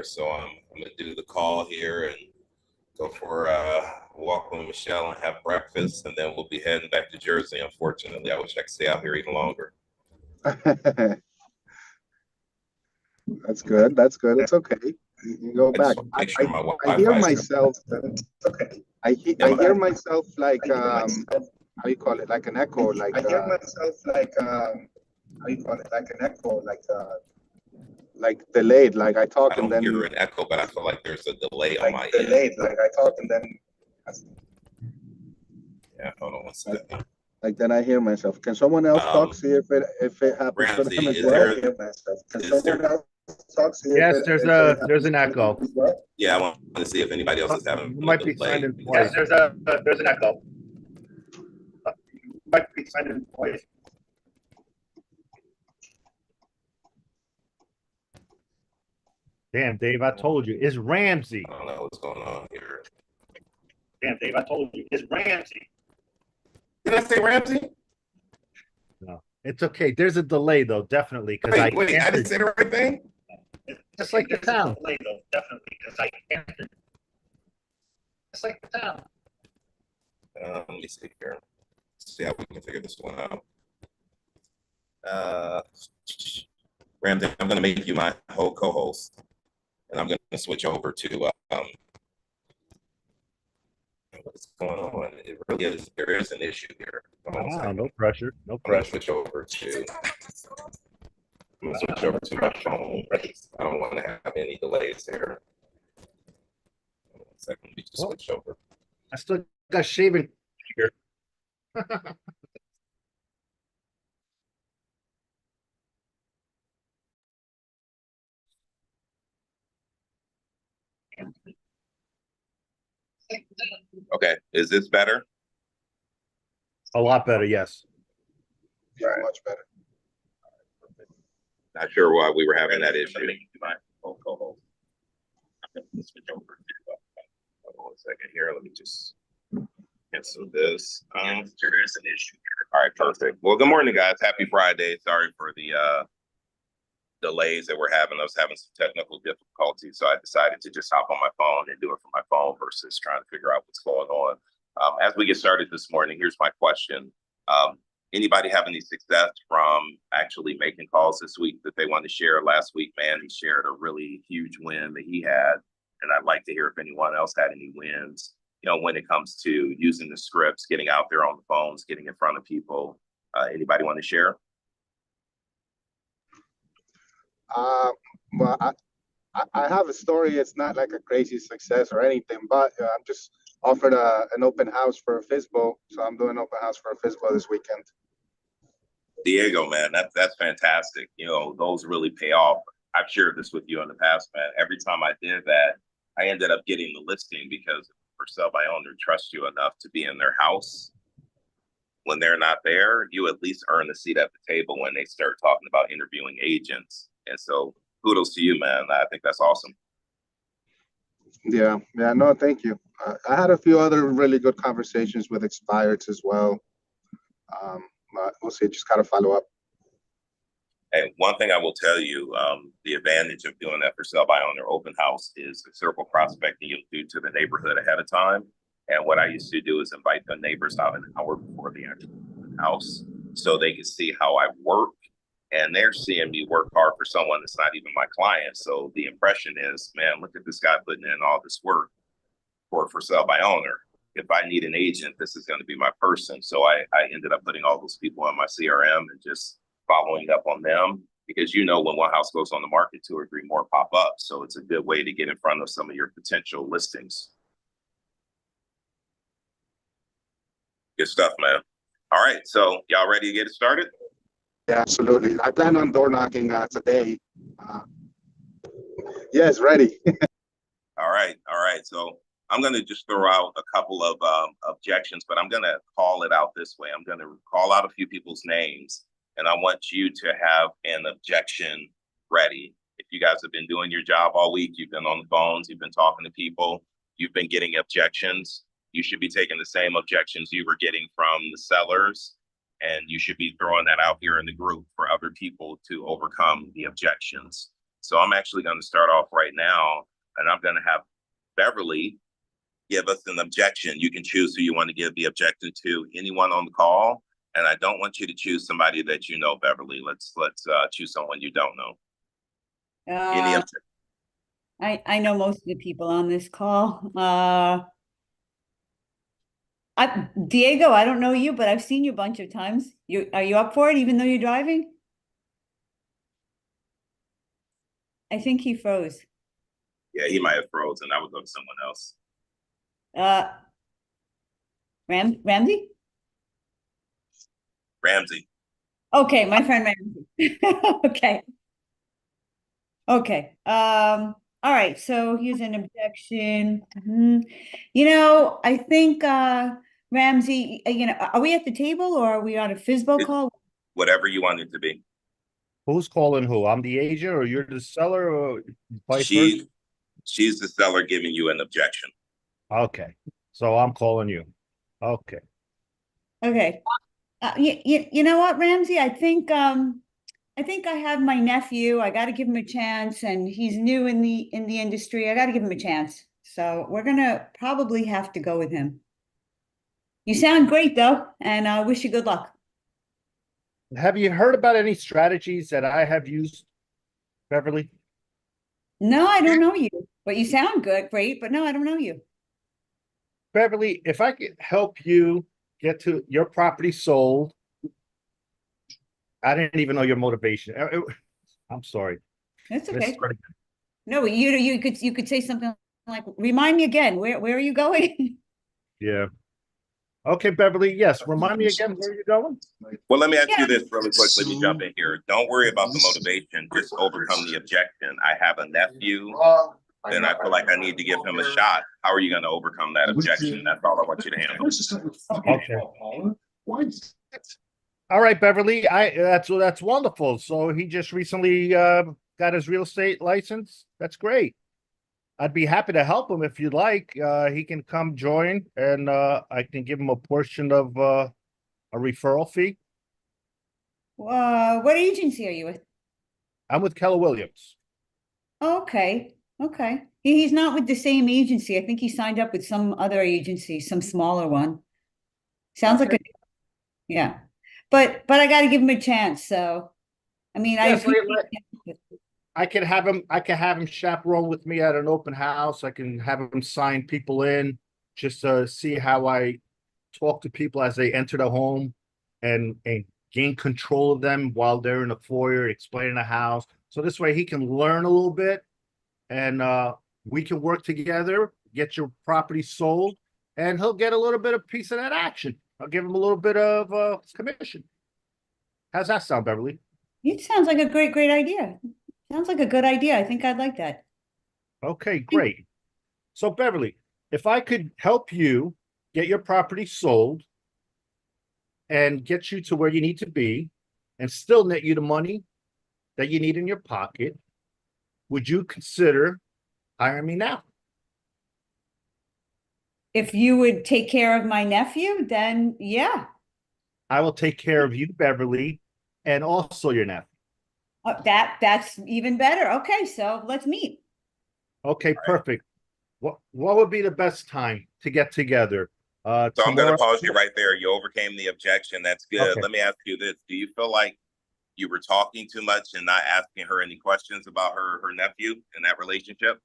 So I'm gonna do the call here and go for a walk with Michelle and have breakfast, and then we'll be heading back to Jersey. Unfortunately, I wish I could stay out here even longer. That's good. That's good. It's okay. You go I just back. want to make sure my I hear Wi-Fi is myself. Okay. I hear myself like how you call it, like an echo, like I hear myself like how you call it, like an echo, like delayed. Like I talk I and don't hear then an echo, but I feel like there's a delay on like my end. delayed, like I talk and then Yeah, hold on one second. like then I hear myself. Can someone else talk? See if it happens for Ramsey, them as is well. there, hear myself. Can is someone there, else talk? See Yes, if there's it there's an happens echo. as well? yeah, I want to see if anybody else is having You a might be delay. signing twice. Yes, there's an echo. You might be signing twice. Damn, Dave, I told you. It's Ramsey. I don't know what's going on here. Damn, Dave, I told you. It's Ramsey. Did I say Ramsey? No, it's okay. There's a delay though, definitely, because Wait, I didn't say the right thing? Just like the town. Delay, though, definitely, because I answered. It's like the town. Let me see here. See how we can figure this one out. Ramsey, I'm going to make you my whole co-host, and I'm going to switch over to what's going on. It really is. There is an issue here. No pressure. No I'm going to pressure. switch over to. I'm going to switch over to my phone. I don't want to have any delays here. 1 second, we just switch over. I still got shaving here. Okay, is this better? A lot better, yes. Yeah, much better. Not sure why we were having that issue. My whole co-host. I'm going to switch over to. Hold on 1 second here. Let me just cancel this. There is an issue here. All right, perfect. Well, good morning, guys. Happy Friday. Sorry for the delays that we're having. I was having some technical difficulties, so I decided to just hop on my phone and do it from my phone versus trying to figure out what's going on. As we get started this morning, here's my question. Anybody have any success from actually making calls this week that they want to share? Last week, man, he shared a really huge win that he had, and I'd like to hear if anyone else had any wins, you know, when it comes to using the scripts, getting out there on the phones, getting in front of people. Anybody want to share? Well, I have a story. It's not like a crazy success or anything, but I'm just offered an open house for a FSBO, so I'm doing open house for a FSBO this weekend. Diego, man, that's fantastic. You know, those really pay off. I've shared this with you in the past, man. Every time I did that, I ended up getting the listing because for sale by owner trusts you enough to be in their house. When they're not there, you at least earn a seat at the table when they start talking about interviewing agents. And so kudos to you, man. I think that's awesome. Yeah, no, thank you. I had a few other really good conversations with expireds as well. But we'll see, just gotta follow up. And one thing I will tell you, the advantage of doing that for sale by owner open house is the circle prospecting you'll do to the neighborhood ahead of time. And what I used to do is invite the neighbors out an hour before the actual open house so they can see how I work. And they're seeing me work hard for someone that's not even my client. So the impression is, man, look at this guy putting in all this work for sale by owner. If I need an agent, this is going to be my person. So I ended up putting all those people on my CRM and just following up on them, because you know when one house goes on the market, 2 or 3 more pop up. So it's a good way to get in front of some of your potential listings. Good stuff, man. All right, so y'all ready to get it started? Yeah, absolutely. I plan on door knocking today. Yes, ready. All right. So I'm going to just throw out a couple of objections, but I'm going to call it out this way. I'm going to call out a few people's names, and I want you to have an objection ready. If you guys have been doing your job all week, you've been on the phones, you've been talking to people, you've been getting objections, you should be taking the same objections you were getting from the sellers, and you should be throwing that out here in the group for other people to overcome the objections. So I'm actually going to start off right now, and I'm going to have Beverly give us an objection. You can choose who you want to give the objection to, anyone on the call. And I don't want you to choose somebody that you know, Beverly. Let's choose someone you don't know. Any objection? I know most of the people on this call. Diego, I don't know you, but I've seen you a bunch of times. Are you up for it, even though you're driving? I think he froze. Yeah, he might have frozen. I would go to someone else. Ramsey? Ramsey. Okay, my friend Ramsey. Okay. Okay. All right. So here's an objection. You know, I think Ramsey, are we at the table or are we on a FISBO call? Whatever you want it to be. Who's calling who? I'm the agent or you're the seller or vice versa? She's the seller giving you an objection. Okay. So I'm calling you. Okay. Okay. You know what, Ramsey? I think I have my nephew. I got to give him a chance, and he's new in the industry. I got to give him a chance. So we're gonna probably have to go with him. You sound great though, and I wish you good luck. Have you heard about any strategies that I have used, Beverly? No, I don't know you, but you sound good, great. But no, I don't know you. Beverly, if I could help you get to your property sold, I didn't even know your motivation. I'm sorry. That's This okay. is pretty- No, you could say something like, "Remind me again. Where are you going?" Yeah. Okay, Beverly. Yes. Remind me again where you're going. Well, let me ask you this really quick. Let me jump in here. Don't worry about the motivation. Just overcome the objection. I have a nephew. Then I feel like I need to give him a shot. How are you going to overcome that objection? That's all I want you to handle. Okay. All right, Beverly. That's wonderful. So he just recently got his real estate license. That's great. I'd be happy to help him if you'd like. He can come join, and I can give him a portion of a referral fee. What agency are you with? I'm with Keller Williams. Okay, okay. He's not with the same agency. I think he signed up with some other agency, some smaller one. Sounds like yeah. But I got to give him a chance. So, I mean, I Yes, appreciate it. I can have him chaperone with me at an open house. I can have him sign people in just to see how I talk to people as they enter the home and gain control of them while they're in the foyer, explaining the house. So this way he can learn a little bit and we can work together, get your property sold, and he'll get a little bit of piece of that action. I'll give him a little bit of commission. How's that sound, Beverly? It sounds like a great idea. Sounds like a good idea. I think I'd like that. Okay, great. So Beverly, if I could help you get your property sold and get you to where you need to be and still net you the money that you need in your pocket, would you consider hiring me now? If you would take care of my nephew, then yeah. I will take care of you, Beverly, and also your nephew. That's even better. Okay, so let's meet. Okay, perfect. What would be the best time to get together? So I'm going Tomorrow? to pause you right there. You overcame the objection. That's good. Okay. Let me ask you this. Do you feel like you were talking too much and not asking her any questions about her nephew and that relationship?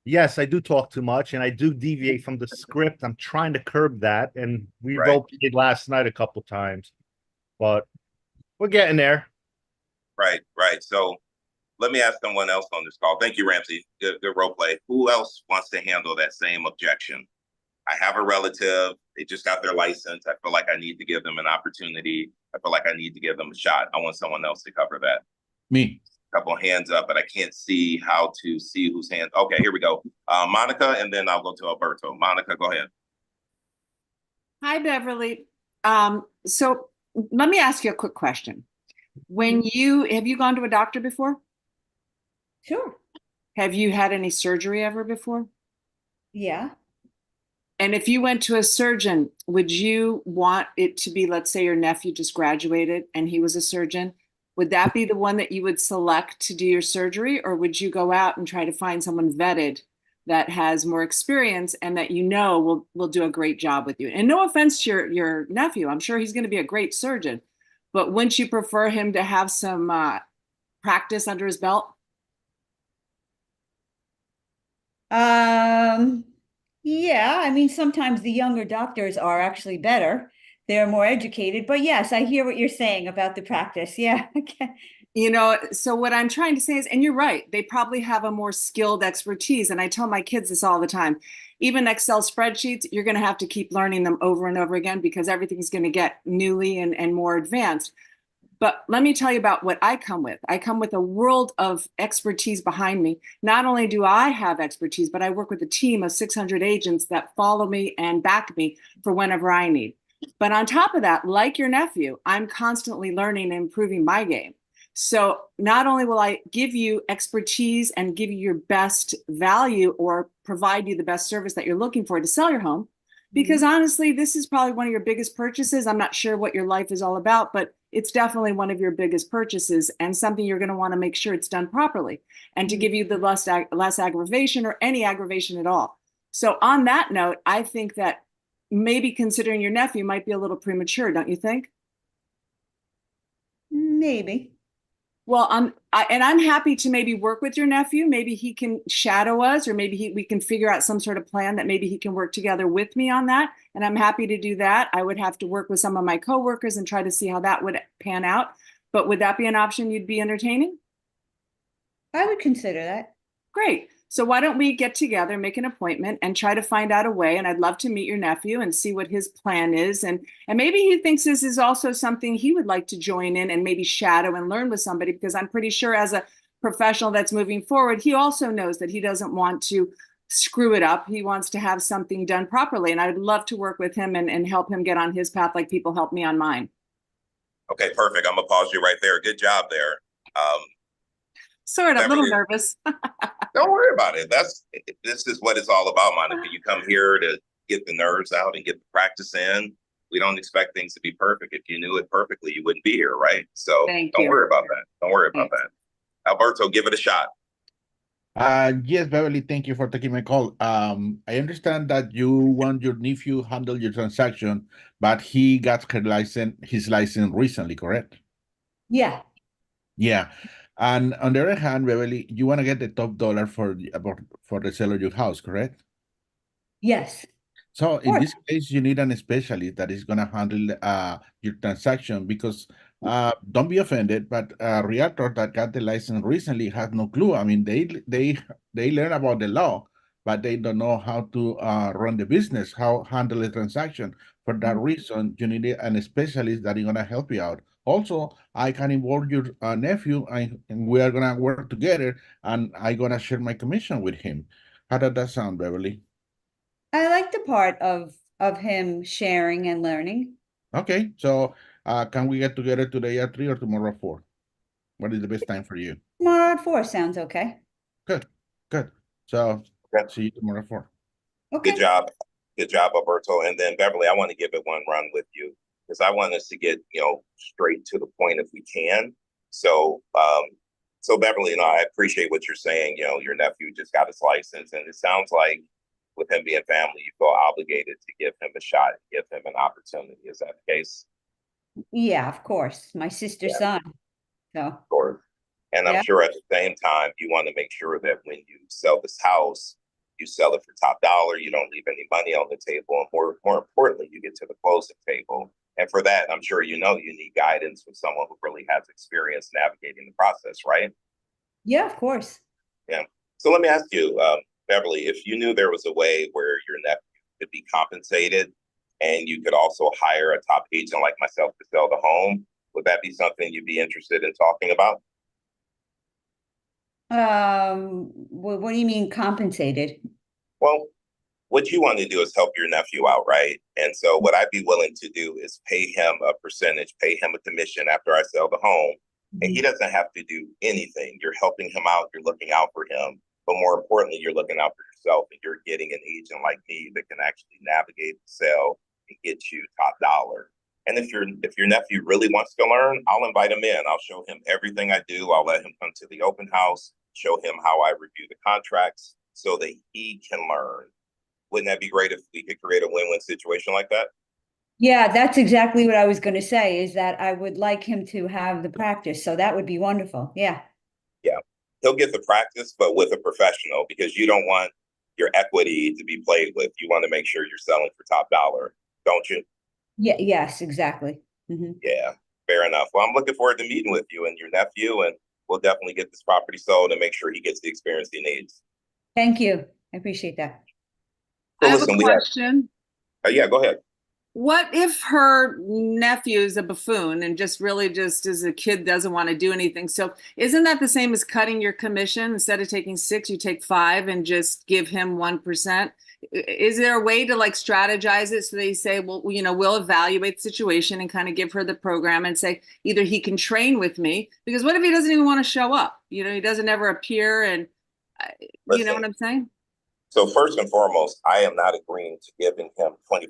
Yes, I do talk too much and I do deviate from the script. I'm trying to curb that. And we Right. role played last night a couple times, but we're getting there. Right. So let me ask someone else on this call. Thank you, Ramsey. Good role play. Who else wants to handle that same objection? I have a relative. They just got their license. I feel like I need to give them an opportunity. I feel like I need to give them a shot. I want someone else to cover that. Me. Couple of hands up, but I can't see how to see whose hand. Okay, here we go. Monica, and then I'll go to Alberto. Monica, go ahead. Hi, Beverly. So let me ask you a quick question. Have you gone to a doctor before? Sure. Have you had any surgery ever before? Yeah. And if you went to a surgeon, would you want it to be, let's say your nephew just graduated and he was a surgeon, would that be the one that you would select to do your surgery, or would you go out and try to find someone vetted that has more experience and that you know will do a great job with you? And no offense to your nephew, I'm sure he's going to be a great surgeon, but wouldn't you prefer him to have some practice under his belt? Yeah, I mean, sometimes the younger doctors are actually better. They're more educated, but yes, I hear what you're saying about the practice. Yeah. Okay. You know, so what I'm trying to say is, and you're right, they probably have a more skilled expertise. And I tell my kids this all the time. Even Excel spreadsheets, you're going to have to keep learning them over and over again because everything's going to get newly and more advanced. But let me tell you about what I come with. I come with a world of expertise behind me. Not only do I have expertise, but I work with a team of 600 agents that follow me and back me for whenever I need. But on top of that, like your nephew, I'm constantly learning and improving my game. So not only will I give you expertise and give you your best value or provide you the best service that you're looking for to sell your home, because honestly, this is probably one of your biggest purchases. I'm not sure what your life is all about, but it's definitely one of your biggest purchases and something you're going to want to make sure it's done properly and to give you the less aggravation or any aggravation at all. So on that note, I think that maybe considering your nephew might be a little premature, don't you think? Maybe. Well, I'm happy to maybe work with your nephew. Maybe he can shadow us, or maybe we can figure out some sort of plan that maybe he can work together with me on that. And I'm happy to do that. I would have to work with some of my coworkers and try to see how that would pan out. But would that be an option you'd be entertaining? I would consider that. Great. So why don't we get together, make an appointment, and try to find out a way? And I'd love to meet your nephew and see what his plan is. And maybe he thinks this is also something he would like to join in and maybe shadow and learn with somebody, because I'm pretty sure as a professional that's moving forward, he also knows that he doesn't want to screw it up. He wants to have something done properly. And I would love to work with him and help him get on his path like people help me on mine. Okay, perfect. I'm gonna pause you right there. Good job there. Sort of, a little Beverly, nervous. don't worry about it. This is what it's all about, Monica. You come here to get the nerves out and get the practice in. We don't expect things to be perfect. If you knew it perfectly, you wouldn't be here, right? So don't worry about that. Don't worry about that. Alberto, give it a shot. Yes, Beverly, thank you for taking my call. I understand that you want your nephew handle your transaction, but he got his license recently, correct? Yeah. Yeah. And on the other hand, Beverly, you want to get the top dollar for the sale of your house, correct? Yes. So in Sure. this case, you need an specialist that is going to handle your transaction, because don't be offended, but a realtor that got the license recently has no clue. I mean, they learn about the law, but they don't know how to run the business, how handle the transaction. For that reason, you need a specialist that is going to help you out. Also, I can involve your nephew, and we are going to work together, and I'm going to share my commission with him. How does that sound, Beverly? I like the part of him sharing and learning. Okay, so can we get together today at 3 or tomorrow at 4? What is the best time for you? Tomorrow at 4 sounds okay. Good, good. So Okay. see you tomorrow at 4. Okay. Good job. Good job, Alberto. And then Beverly, I want to give it one run with you because I want us to get, straight to the point if we can. So, Beverly, I appreciate what you're saying. Your nephew just got his license, and it sounds like with him being family, you feel obligated to give him a shot, give him an opportunity. Is that the case? Yeah, of course. My sister's son. So. Of course. And Yeah. I'm sure at the same time, you want to make sure that when you sell this house, you sell it for top dollar. You don't leave any money on the table. And more importantly, you get to the closing table. And for that, I'm sure you need guidance from someone who really has experience navigating the process, right? Yeah, of course. Yeah. So let me ask you, Beverly, if you knew there was a way where your nephew could be compensated and you could also hire a top agent like myself to sell the home, would that be something you'd be interested in talking about? What do you mean compensated? Well, what you want to do is help your nephew out, right? And so what I'd be willing to do is pay him a percentage, pay him a commission after I sell the home. And he doesn't have to do anything. You're helping him out. You're looking out for him. But more importantly, you're looking out for yourself, and you're getting an agent like me that can actually navigate the sale and get you top dollar. And if your nephew really wants to learn, I'll invite him in. I'll show him everything I do. I'll let him come to the open house, show him how I review the contracts so that he can learn. Wouldn't that be great if we could create a win-win situation like that? Yeah, that's exactly what I was going to say, is that I would like him to have the practice. So that would be wonderful. Yeah. Yeah. He'll get the practice, but with a professional, because you don't want your equity to be played with. You want to make sure you're selling for top dollar, don't you? Yeah. Yes, exactly. Yeah, fair enough. Well, I'm looking forward to meeting with you and your nephew, and we'll definitely get this property sold and make sure he gets the experience he needs. Thank you. I appreciate that. So I have listen, a we have, question. yeah, go ahead. What if her nephew is a buffoon and just really just as a kid doesn't want to do anything? So isn't that the same as cutting your commission? Instead of taking 6, you take 5 and just give him 1%. Is there a way to like strategize it so they say, well, you know, we'll evaluate the situation and kind of give her the program and say either he can train with me, because what if he doesn't even want to show up? You know, he doesn't ever appear, and you know what I'm saying? So first and foremost, I am not agreeing to giving him 25%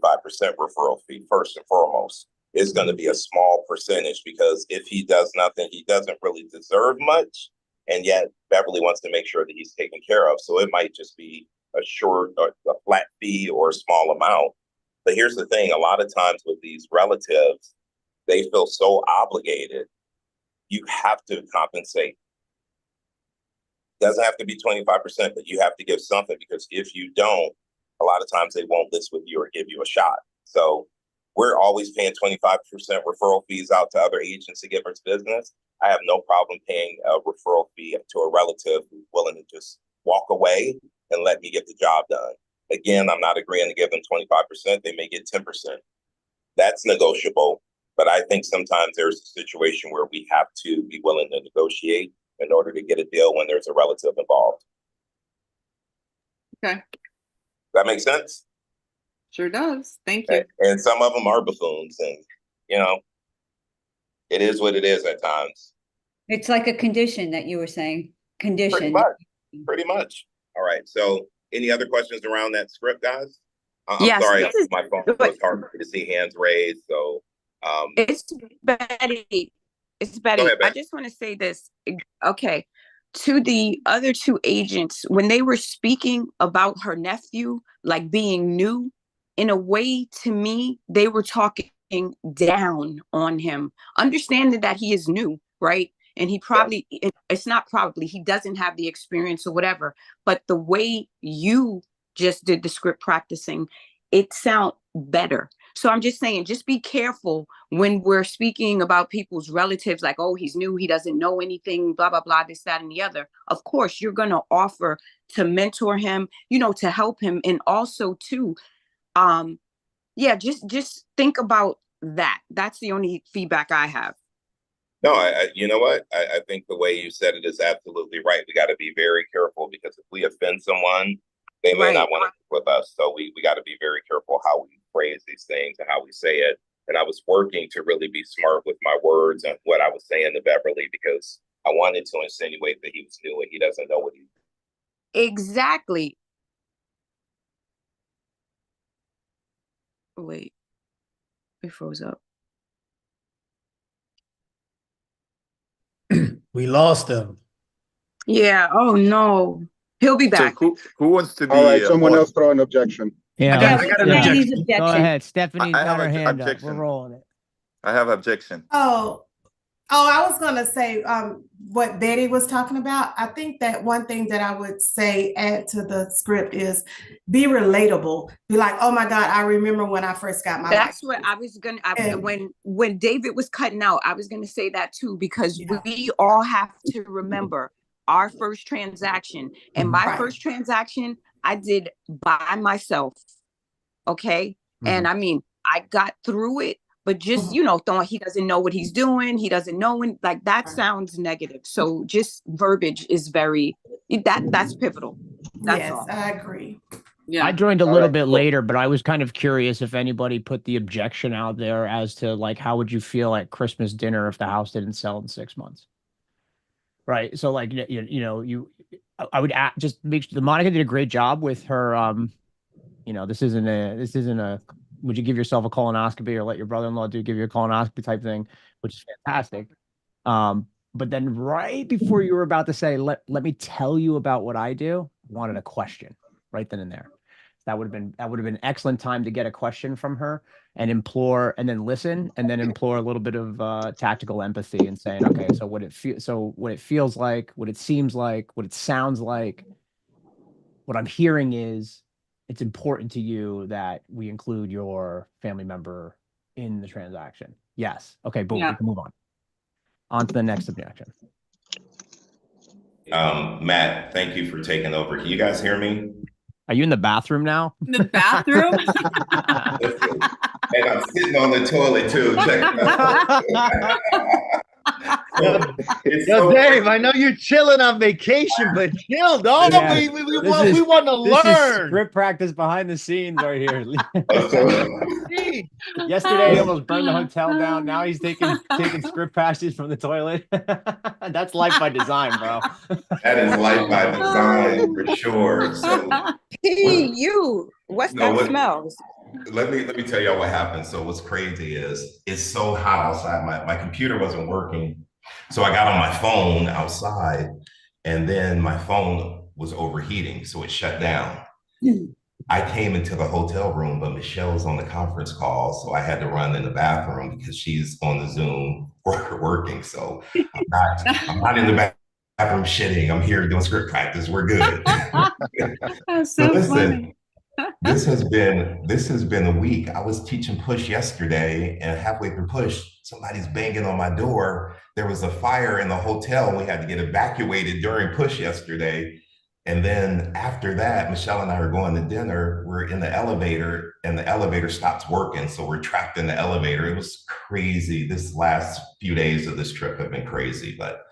referral fee. First and foremost, it's going to be a small percentage, because if he does nothing, he doesn't really deserve much. And yet Beverly wants to make sure that he's taken care of. So it might just be a flat fee or a small amount. But here's the thing. A lot of times with these relatives, they feel so obligated. You have to compensate. Doesn't have to be 25%, but you have to give something, because if you don't, a lot of times they won't list with you or give you a shot. So we're always paying 25% referral fees out to other agents to give us business. I have no problem paying a referral fee to a relative who's willing to just walk away and let me get the job done. Again, I'm not agreeing to give them 25%. They may get 10%. That's negotiable. But I think sometimes there's a situation where we have to be willing to negotiate in order to get a deal when there's a relative involved. Okay. That makes sense? Sure does. Thank you. And some of them are buffoons, and, you know, it is what it is at times. It's like a condition that you were saying. Condition. Pretty much. All right. So any other questions around that script, guys? I'm Yes, sorry, this is my phone was hard for me to see hands raised. So it's Betty. It's Betty. ahead, I Betty. just want to say this. Okay. To the other 2 agents, when they were speaking about her nephew, like being new, in a way, to me, they were talking down on him, understanding that he is new, right? And he probably, it's not probably, he doesn't have the experience or whatever. But the way you just did the script practicing, it sound better. So I'm just saying, just be careful when we're speaking about people's relatives, like, oh, he's new, he doesn't know anything, blah, blah, blah, this, that, and the other. Of course, you're going to offer to mentor him, you know, to help him. And also too, just think about that. That's the only feedback I have. No, you know what? I think the way you said it is absolutely right. We got to be very careful, because if we offend someone, they may not want to work with us. So we got to be very careful how we phrase these things and how we say it. And I was working to really be smart with my words and what I was saying to Beverly, because I wanted to insinuate that he was new and he doesn't know what he's doing. Exactly. Wait, it froze up. We lost him. Yeah. Oh no. He'll be back. So who wants to be? All right, someone else throw an objection. Yeah, I got an objection. Stephanie's Go ahead. Stephanie's I got have her an hand up. objection. We're rolling it. I have objection. I was gonna say what Betty was talking about. I think that one thing that I would say add to the script is be relatable. Be like, oh my God, I remember when I first got my That's license. what I was gonna. When David was cutting out, I was gonna say that too, because we all have to remember our first transaction. And my first transaction, I did by myself. Okay, and I mean, I got through it. But just, you know, throwing, he doesn't know what he's doing. He doesn't know when, like, that sounds negative. So just verbiage is that's pivotal. That's all. I agree. Yeah. I joined a little bit later, but I was kind of curious if anybody put the objection out there as to, like, how would you feel at Christmas dinner if the house didn't sell in 6 months? Right. So, like, I would just make sure the Monica did a great job with her. You know, this isn't a would you give yourself a colonoscopy or let your brother-in-law give you a colonoscopy type thing, which is fantastic. But then right before you were about to say, let me tell you about what I do, I wanted a question right then and there. That would have been excellent time to get a question from her and implore, and then listen, and then implore a little bit of tactical empathy and saying, okay, so what it feels like, what it seems like, what it sounds like, what I'm hearing is it's important to you that we include your family member in the transaction. Yes. Okay, boom, we can move on. On to the next objection. Matt, thank you for taking over. Can you guys hear me? Are you in the bathroom now? In the bathroom? Listen, and I'm sitting on the toilet too. Check it out. Dave, I know you're chilling on vacation, but chill, dog. Yeah. We want to This is learn. script practice behind the scenes right here. Yesterday he almost burned the hotel down. Now he's taking script passages from the toilet. That's life by design, bro. That is life by design for sure. So What's No, that what- smells? let me tell y'all what happened. So what's crazy is it's so hot outside. My computer wasn't working. So I got on my phone outside, and then my phone was overheating, so it shut down. I came into the hotel room, but Michelle was on the conference call, so I had to run in the bathroom because she's on the Zoom working. So I'm not in the bathroom shitting. I'm here doing script practice. We're good. That's so listen, funny. this has been a week. I was teaching push yesterday, and halfway through push, somebody's banging on my door. There was a fire in the hotel, and we had to get evacuated during push yesterday. And then after that, Michelle and I are going to dinner. We're in the elevator, and the elevator stops working, so we're trapped in the elevator. It was crazy. This last few days of this trip have been crazy, but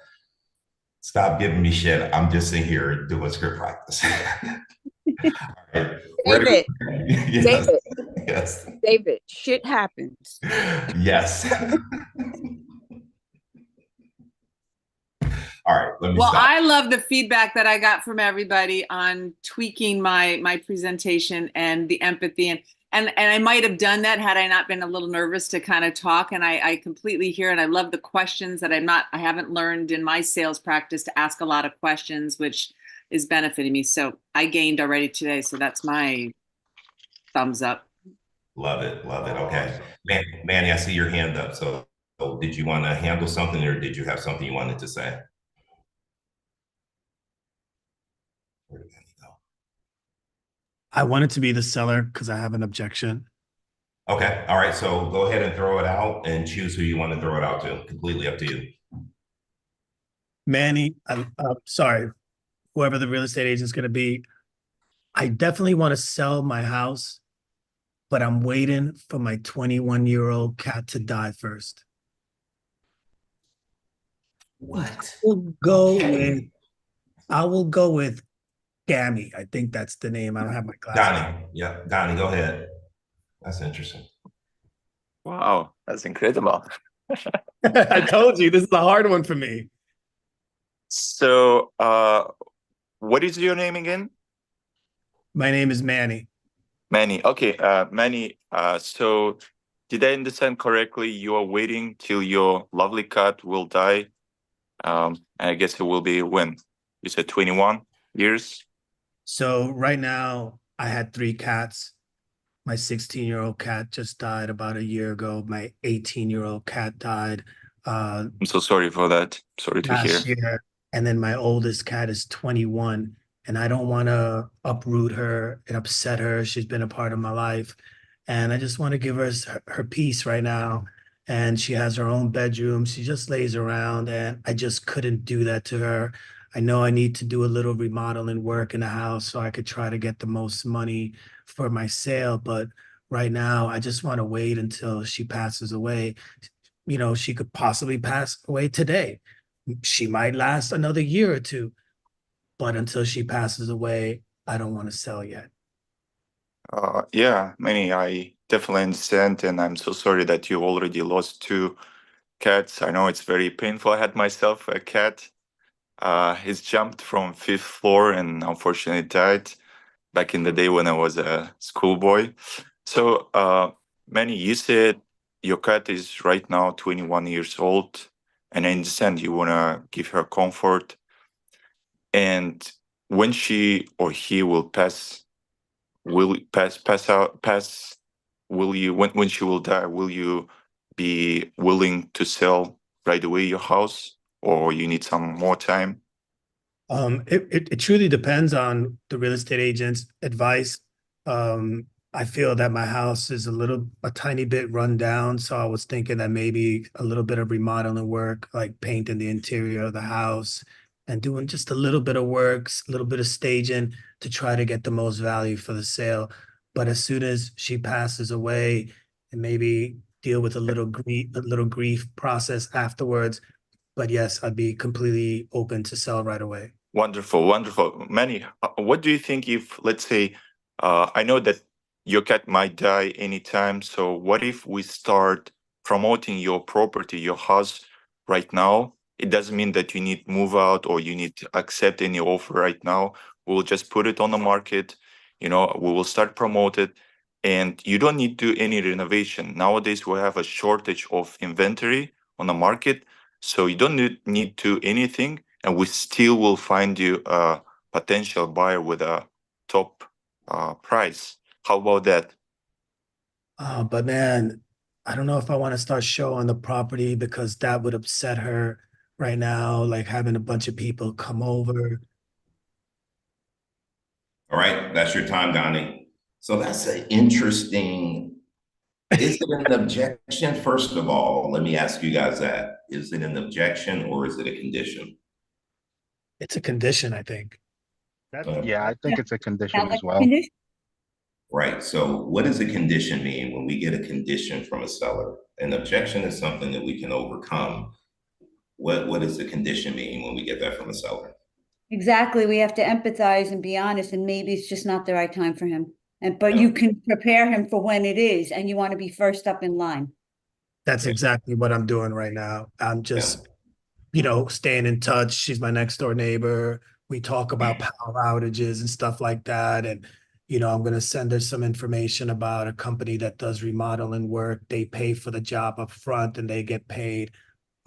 stop giving me shit. I'm just in here doing script practice. All right. David, Yes. David, Yes. David, shit happens. Yes. All right, let me Well, stop. I love the feedback that I got from everybody on tweaking my presentation and the empathy, and I might have done that had I not been a little nervous to kind of talk. And I completely hear, and I love the questions that I haven't learned in my sales practice to ask a lot of questions, which is benefiting me. So I gained already today. So that's my thumbs up. Love it. Okay. Manny, I see your hand up. So did you want to handle something, or did you have something you wanted to say? Where did Manny go? I wanted to be the seller because I have an objection. Okay. All right. So go ahead and throw it out and choose who you want to throw it out to. Completely up to you. Manny, I'm sorry, whoever the real estate agent is going to be, I definitely want to sell my house, but I'm waiting for my 21-year-old cat to die first. What? I will go with Gammy. I think that's the name. I don't have my glasses. Donnie. Yeah. Donnie, go ahead. That's interesting. Wow, that's incredible. I told you, this is a hard one for me. So, what is your name again? My name is Manny. Manny. Okay, Manny. So, did I understand correctly? You are waiting till your lovely cat will die. And I guess it will be when? You said 21 years? So right now, I had 3 cats. My 16-year-old cat just died about a year ago. My 18-year-old cat died I'm so sorry for that. Sorry to hear. last year. And then my oldest cat is 21. And I don't want to uproot her and upset her. She's been a part of my life. And I just want to give her her peace right now. And she has her own bedroom. She just lays around, and I just couldn't do that to her. I know I need to do a little remodeling work in the house so I could try to get the most money for my sale. But right now, I just want to wait until she passes away. You know, she could possibly pass away today. She might last another year or two. But until she passes away, I don't want to sell yet. Yeah, Manny, I definitely understand, and I'm so sorry that you already lost 2 cats. I know it's very painful. I had myself a cat. He's jumped from 5th floor and unfortunately died back in the day when I was a schoolboy. So Manny, you said your cat is right now 21 years old, and I understand you want to give her comfort. And when she or he will pass, will you, when she will die, will you be willing to sell right away your house, or you need some more time? It truly depends on the real estate agent's advice. I feel that my house is a tiny bit run down, so I was thinking that maybe a little bit of remodeling work, like painting the interior of the house and doing just a little bit of works, a little bit of staging to try to get the most value for the sale. But as soon as she passes away, and maybe deal with a little grief process afterwards. But yes, I'd be completely open to sell right away. Wonderful, wonderful. Manny, what do you think if, let's say, I know that your cat might die anytime. So what if we start promoting your property, your house right now? It doesn't mean that you need to move out or you need to accept any offer right now. We'll just put it on the market. We will start promote it, and you don't need to do any renovation. Nowadays, we have a shortage of inventory on the market. So you don't need to do anything, and we still will find you a potential buyer with a top price. How about that? But man, I don't know if I want to start showing the property because that would upset her right now, like having a bunch of people come over. All right, that's your time, Donnie. So that's an interesting, is it an objection? First of all, let me ask you guys that. Is it an objection or is it a condition? It's a condition, I think. Yeah, I think it's a condition Sounds as like a well. condition. Right, so what does a condition mean when we get a condition from a seller? An objection is something that we can overcome. What does the condition mean when we get that from a seller? Exactly. We have to empathize and be honest, and maybe it's just not the right time for him. But you can prepare him for when it is, and you want to be first up in line. That's exactly what I'm doing right now. I'm just, staying in touch. She's my next door neighbor. We talk about power outages and stuff like that. And, I'm going to send her some information about a company that does remodeling work. They pay for the job up front and they get paid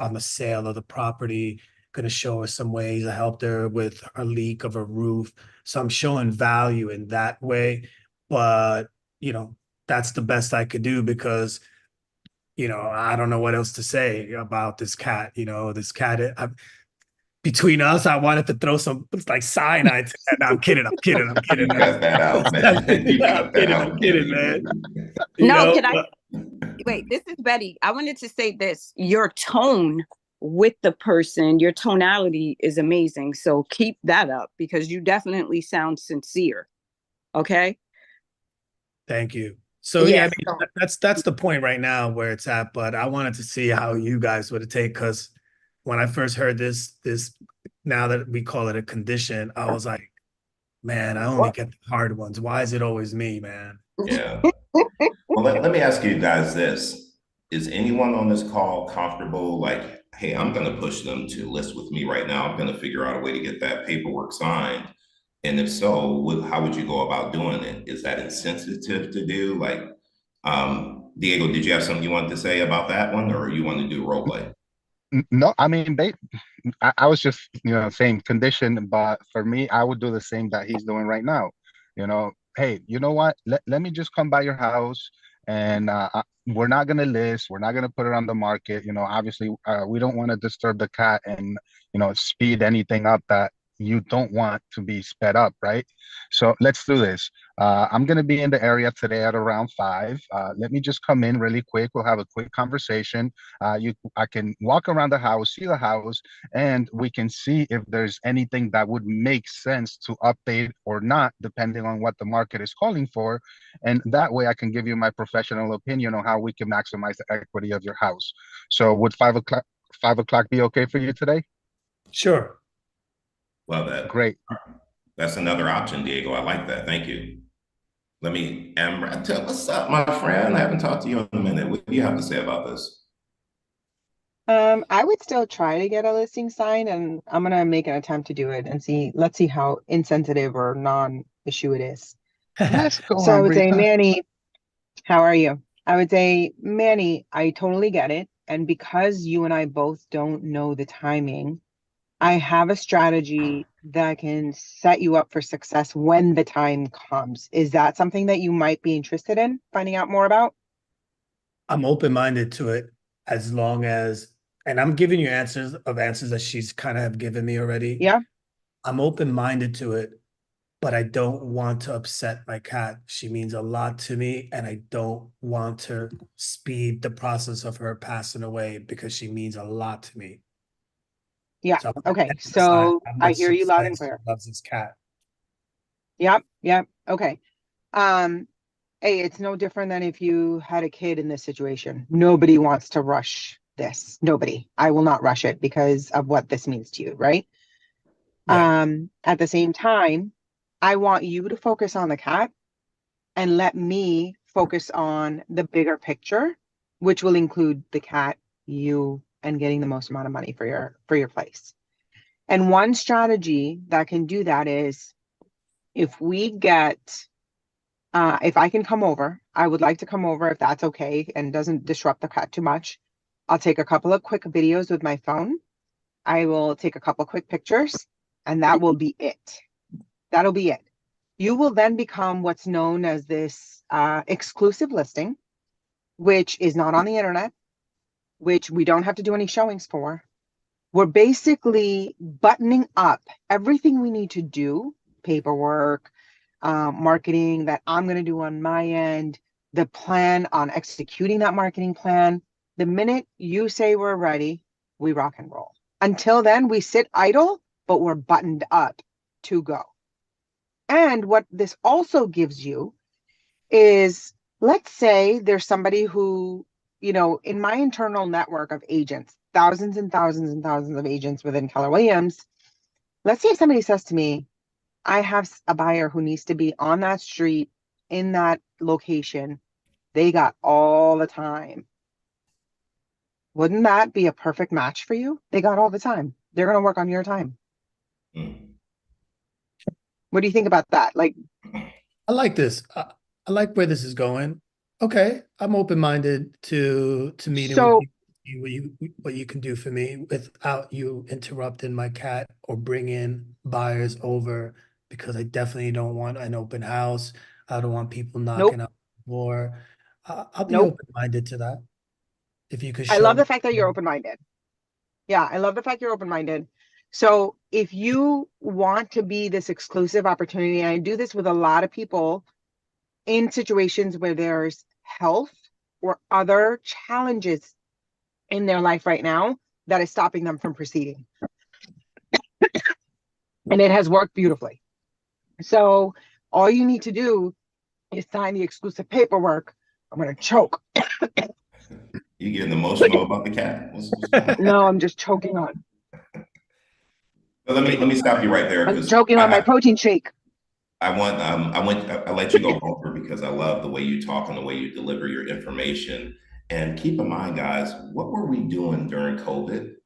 on the sale of the property. Going to show her some ways. I helped her with a leak of a roof. So I'm showing value in that way. But, that's the best I could do because I don't know what else to say about this cat. This cat, between us, I wanted to throw some cyanide. No, I'm kidding. I'm kidding. Cut that out, man. I'm kidding, man. Can I? Wait, this is Betty. I wanted to say this. Your tone with the person, your tonality is amazing. So keep that up because you definitely sound sincere. Okay. Thank you. So yeah, that's the point right now where it's at. But I wanted to see how you guys would take, because when I first heard this, now that we call it a condition, I was like, man, I only get the hard ones. Why is it always me, man? Yeah. Well, let me ask you guys this. Is anyone on this call comfortable, like, hey, I'm going to push them to list with me right now. I'm going to figure out a way to get that paperwork signed. And if so, how would you go about doing it? Is that insensitive to do? Like, Diego, did you have something you wanted to say about that one, or you want to do role play? No, I mean, I was just, saying condition, but for me, I would do the same that he's doing right now. Hey, you know what? Let me just come by your house and we're not going to list. We're not going to put it on the market. Obviously, we don't want to disturb the cat and, speed anything up that you don't want to be sped up, right? So let's do this. I'm going to be in the area today at around 5. Let me just come in really quick. We'll have a quick conversation. I can walk around the house, see the house, and we can see if there's anything that would make sense to update or not, depending on what the market is calling for. And that way I can give you my professional opinion on how we can maximize the equity of your house. So would 5 o'clock be okay for you today? Sure. Love that. Great. That's another option, Diego. I like that. Thank you. Let me, Amrat, what's up, my friend? I haven't talked to you in a minute. What do you have to say about this? I would still try to get a listing signed, and I'm gonna make an attempt to do it and let's see how insensitive or non-issue it is. Let's go. So I would say, Manny, how are you? I would say, Manny, I totally get it. And because you and I both don't know the timing, I have a strategy that can set you up for success when the time comes. Is that something that you might be interested in finding out more about? I'm open-minded to it as long as, and I'm giving you answers that she's kind of have given me already. Yeah. I'm open-minded to it, but I don't want to upset my cat. She means a lot to me, and I don't want to speed the process of her passing away because she means a lot to me. Yeah. So Okay. emphasize So how I much hear she you loud and says she clear. loves this cat. Yep. Yep. Okay. Um, hey, it's no different than if you had a kid in this situation. Nobody wants to rush this. Nobody. I will not rush it because of what this means to you, right? Yeah. At the same time, I want you to focus on the cat and let me focus on the bigger picture, which will include the cat, you, and getting the most amount of money for your place. And one strategy that can do that is if we get if I can come over, I would like to come over if that's okay and doesn't disrupt the cat too much. I'll take a couple of quick videos with my phone. I will take a couple quick pictures, and that will be it. That'll be it. You will then become what's known as this exclusive listing, which is not on the internet, which we don't have to do any showings for. We're basically buttoning up everything we need to do, paperwork, marketing that I'm going to do on my end, the plan on executing that marketing plan. The minute you say we're ready, we rock and roll. Until then, we sit idle, but we're buttoned up to go. And what this also gives you is, let's say there's somebody who, in my internal network of agents, thousands and thousands and thousands of agents within Keller Williams, let's say if somebody says to me, I have a buyer who needs to be on that street in that location. They got all the time. Wouldn't that be a perfect match for you? They got all the time. They're going to work on your time. What do you think about that? Like, I like this. I like where this is going. Okay, I'm open-minded to meeting So- with you, what you can do for me without you interrupting my cat or bringing buyers over, because I definitely don't want an open house. I don't want people knocking out the door. I'll be Nope. open-minded to that. If you could I show love me. the fact that you're open-minded. Yeah, I love the fact you're open-minded. So if you want to be this exclusive opportunity, and I do this with a lot of people in situations where there's health or other challenges in their life right now that is stopping them from proceeding. And it has worked beautifully. So all you need to do is sign the exclusive paperwork. I'm going to choke. You getting emotional about the cat? No, I'm just choking on. But let me stop you right there I'm because choking on my protein shake. I let you go over because I love the way you talk and the way you deliver your information. And keep in mind, guys, what were we doing during COVID?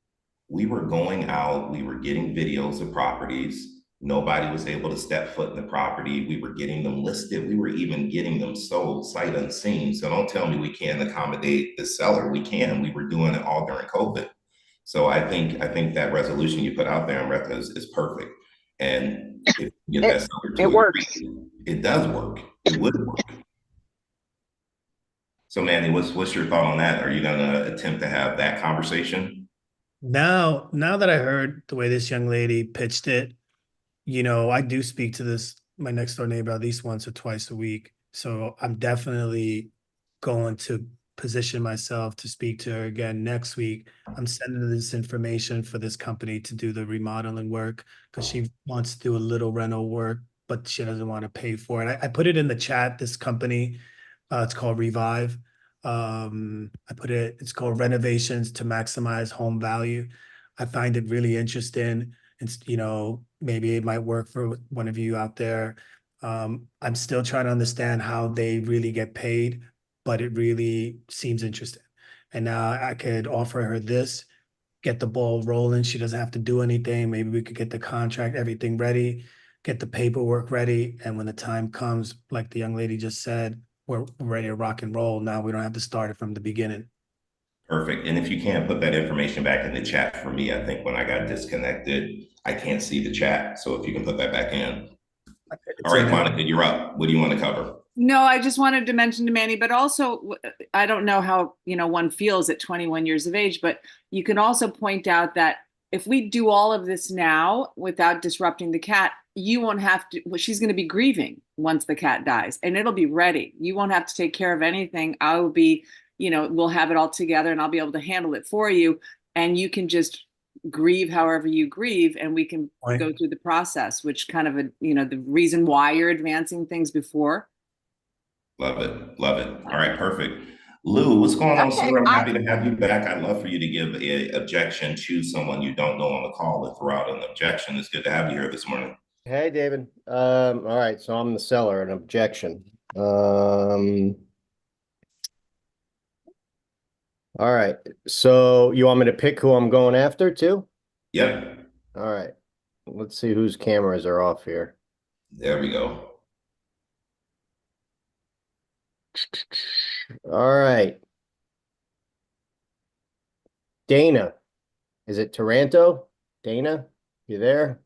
We were going out, we were getting videos of properties. Nobody was able to step foot in the property. We were getting them listed. We were even getting them sold sight unseen. So don't tell me we can't accommodate the seller. We can. We were doing it all during COVID. So I think that resolution you put out there, Amrita, is perfect. And if you get that seller to it works. agree, it does work. It would work. So Manny, what's your thought on that? Are you gonna attempt to have that conversation? Now that I heard the way this young lady pitched it, I do speak to my next door neighbor at least once or twice a week. So I'm definitely going to position myself to speak to her again next week. I'm sending this information for this company to do the remodeling work because she wants to do a little rental work, but she doesn't want to pay for it. I put it in the chat, this company, it's called Revive. It's called Renovations to Maximize Home Value. I find it really interesting. It's, maybe it might work for one of you out there. I'm still trying to understand how they really get paid, but it really seems interesting. And now I could offer her this, get the ball rolling. She doesn't have to do anything. Maybe we could get the contract, everything ready, get the paperwork ready. And when the time comes, like the young lady just said, we're ready to rock and roll. Now we don't have to start it from the beginning. Perfect. And if you can put that information back in the chat for me, I think when I got disconnected, I can't see the chat. So if you can put that back in. All right, Monica, you're up. What do you want to cover? No, I just wanted to mention to Manny, but also, I don't know how, one feels at 21 years of age, but you can also point out that if we do all of this now without disrupting the cat, you won't have to, well, she's going to be grieving once the cat dies and it'll be ready. You won't have to take care of anything. I will be, we'll have it all together and I'll be able to handle it for you. And you can just grieve however you grieve and we can go through the process, which kind of, the reason why you're advancing things before. Love it. Love it. All right, perfect. Lou, what's going on, sir? I'm happy to have you back. I'd love for you to give an objection to someone you don't know on the call and throw out an objection. It's good to have you here this morning. Hey, David. All right, so I'm the seller, an objection. All right, so you want me to pick who I'm going after too? Yep. All right, let's see whose cameras are off here. There we go. All right. Dana, is it Taranto? Dana, you there?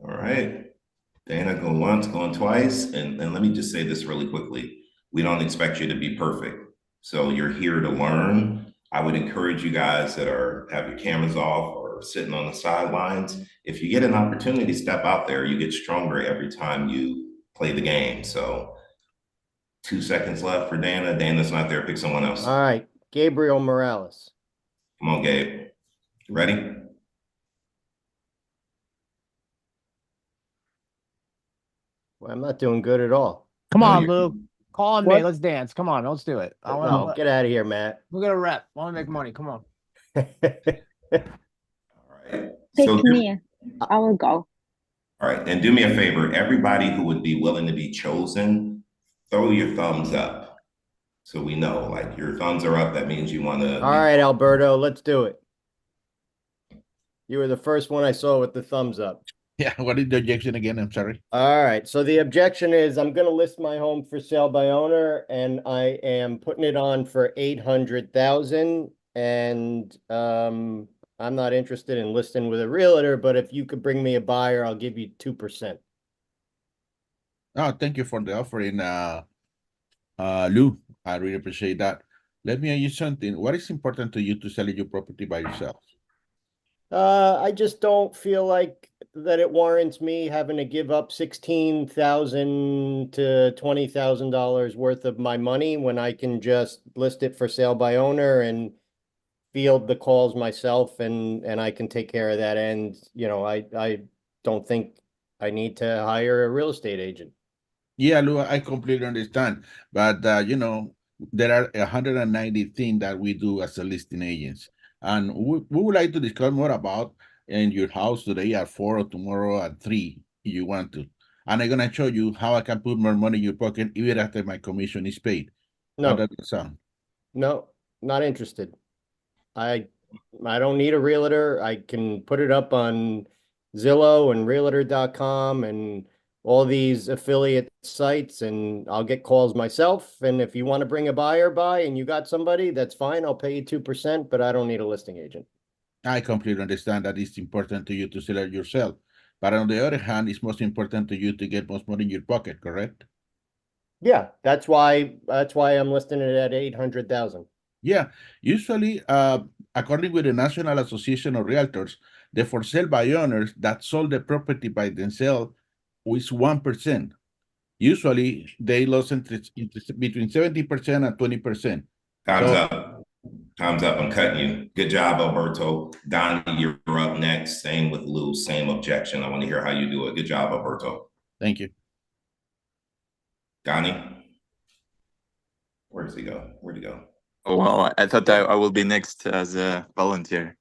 All right. Dana, going once, going twice. And let me just say this really quickly. We don't expect you to be perfect. So you're here to learn. I would encourage you guys that have your cameras off or sitting on the sidelines. If you get an opportunity, step out there. You get stronger every time you play the game. So 2 seconds left for Dana. Dana's not there. Pick someone else. All right. Gabriel Morales. Come on, Gabe. You ready? Well, I'm not doing good at all. Come on, Lou. Call on me. Let's dance. Come on, let's do it. No, get out of here, Matt. We're gonna rep. I want to make money. Come on. All right. Pick me. I will go. All right. And do me a favor. Everybody who would be willing to be chosen, throw your thumbs up. So we know, like, your thumbs are up. That means you want to. All right, Alberto, let's do it. You were the first one I saw with the thumbs up. Yeah, what is the objection again? I'm sorry. All right, so the objection is I'm going to list my home for sale by owner, and I am putting it on for $800,000, and I'm not interested in listing with a realtor, but if you could bring me a buyer, I'll give you 2%. Oh, thank you for the offering, Lou. I really appreciate that. Let me ask you something. What is important to you to sell your property by yourself? I just don't feel like that it warrants me having to give up $16,000 to $20,000 worth of my money when I can just list it for sale by owner and field the calls myself, and I can take care of that end. I don't think I need to hire a real estate agent. Yeah, Lou, I completely understand. But, there are 190 things that we do as a listing agents. And we would like to discuss more about in your house today at 4 or tomorrow at 3, if you want to. And I'm going to show you how I can put more money in your pocket even after my commission is paid. No. How does that sound? No, not interested. I don't need a realtor. I can put it up on Zillow and realtor.com and all these affiliate sites, and I'll get calls myself. And if you want to bring a buyer by and you got somebody, that's fine. I'll pay you 2%, but I don't need a listing agent. I completely understand that it's important to you to sell it yourself. But on the other hand, it's most important to you to get most money in your pocket, correct? Yeah, that's why I'm listing it at 800,000. Yeah, usually, according with the National Association of Realtors, the for sale by owners that sold the property by themselves is 1%. Usually, they lost between 70% and 20%. Time's up. Time's up. I'm cutting you. Good job, Alberto. Donnie, you're up next. Same with Lou. Same objection. I want to hear how you do it. Good job, Alberto. Thank you. Donnie? Where'd he go? Oh, well, I thought I will be next as a volunteer.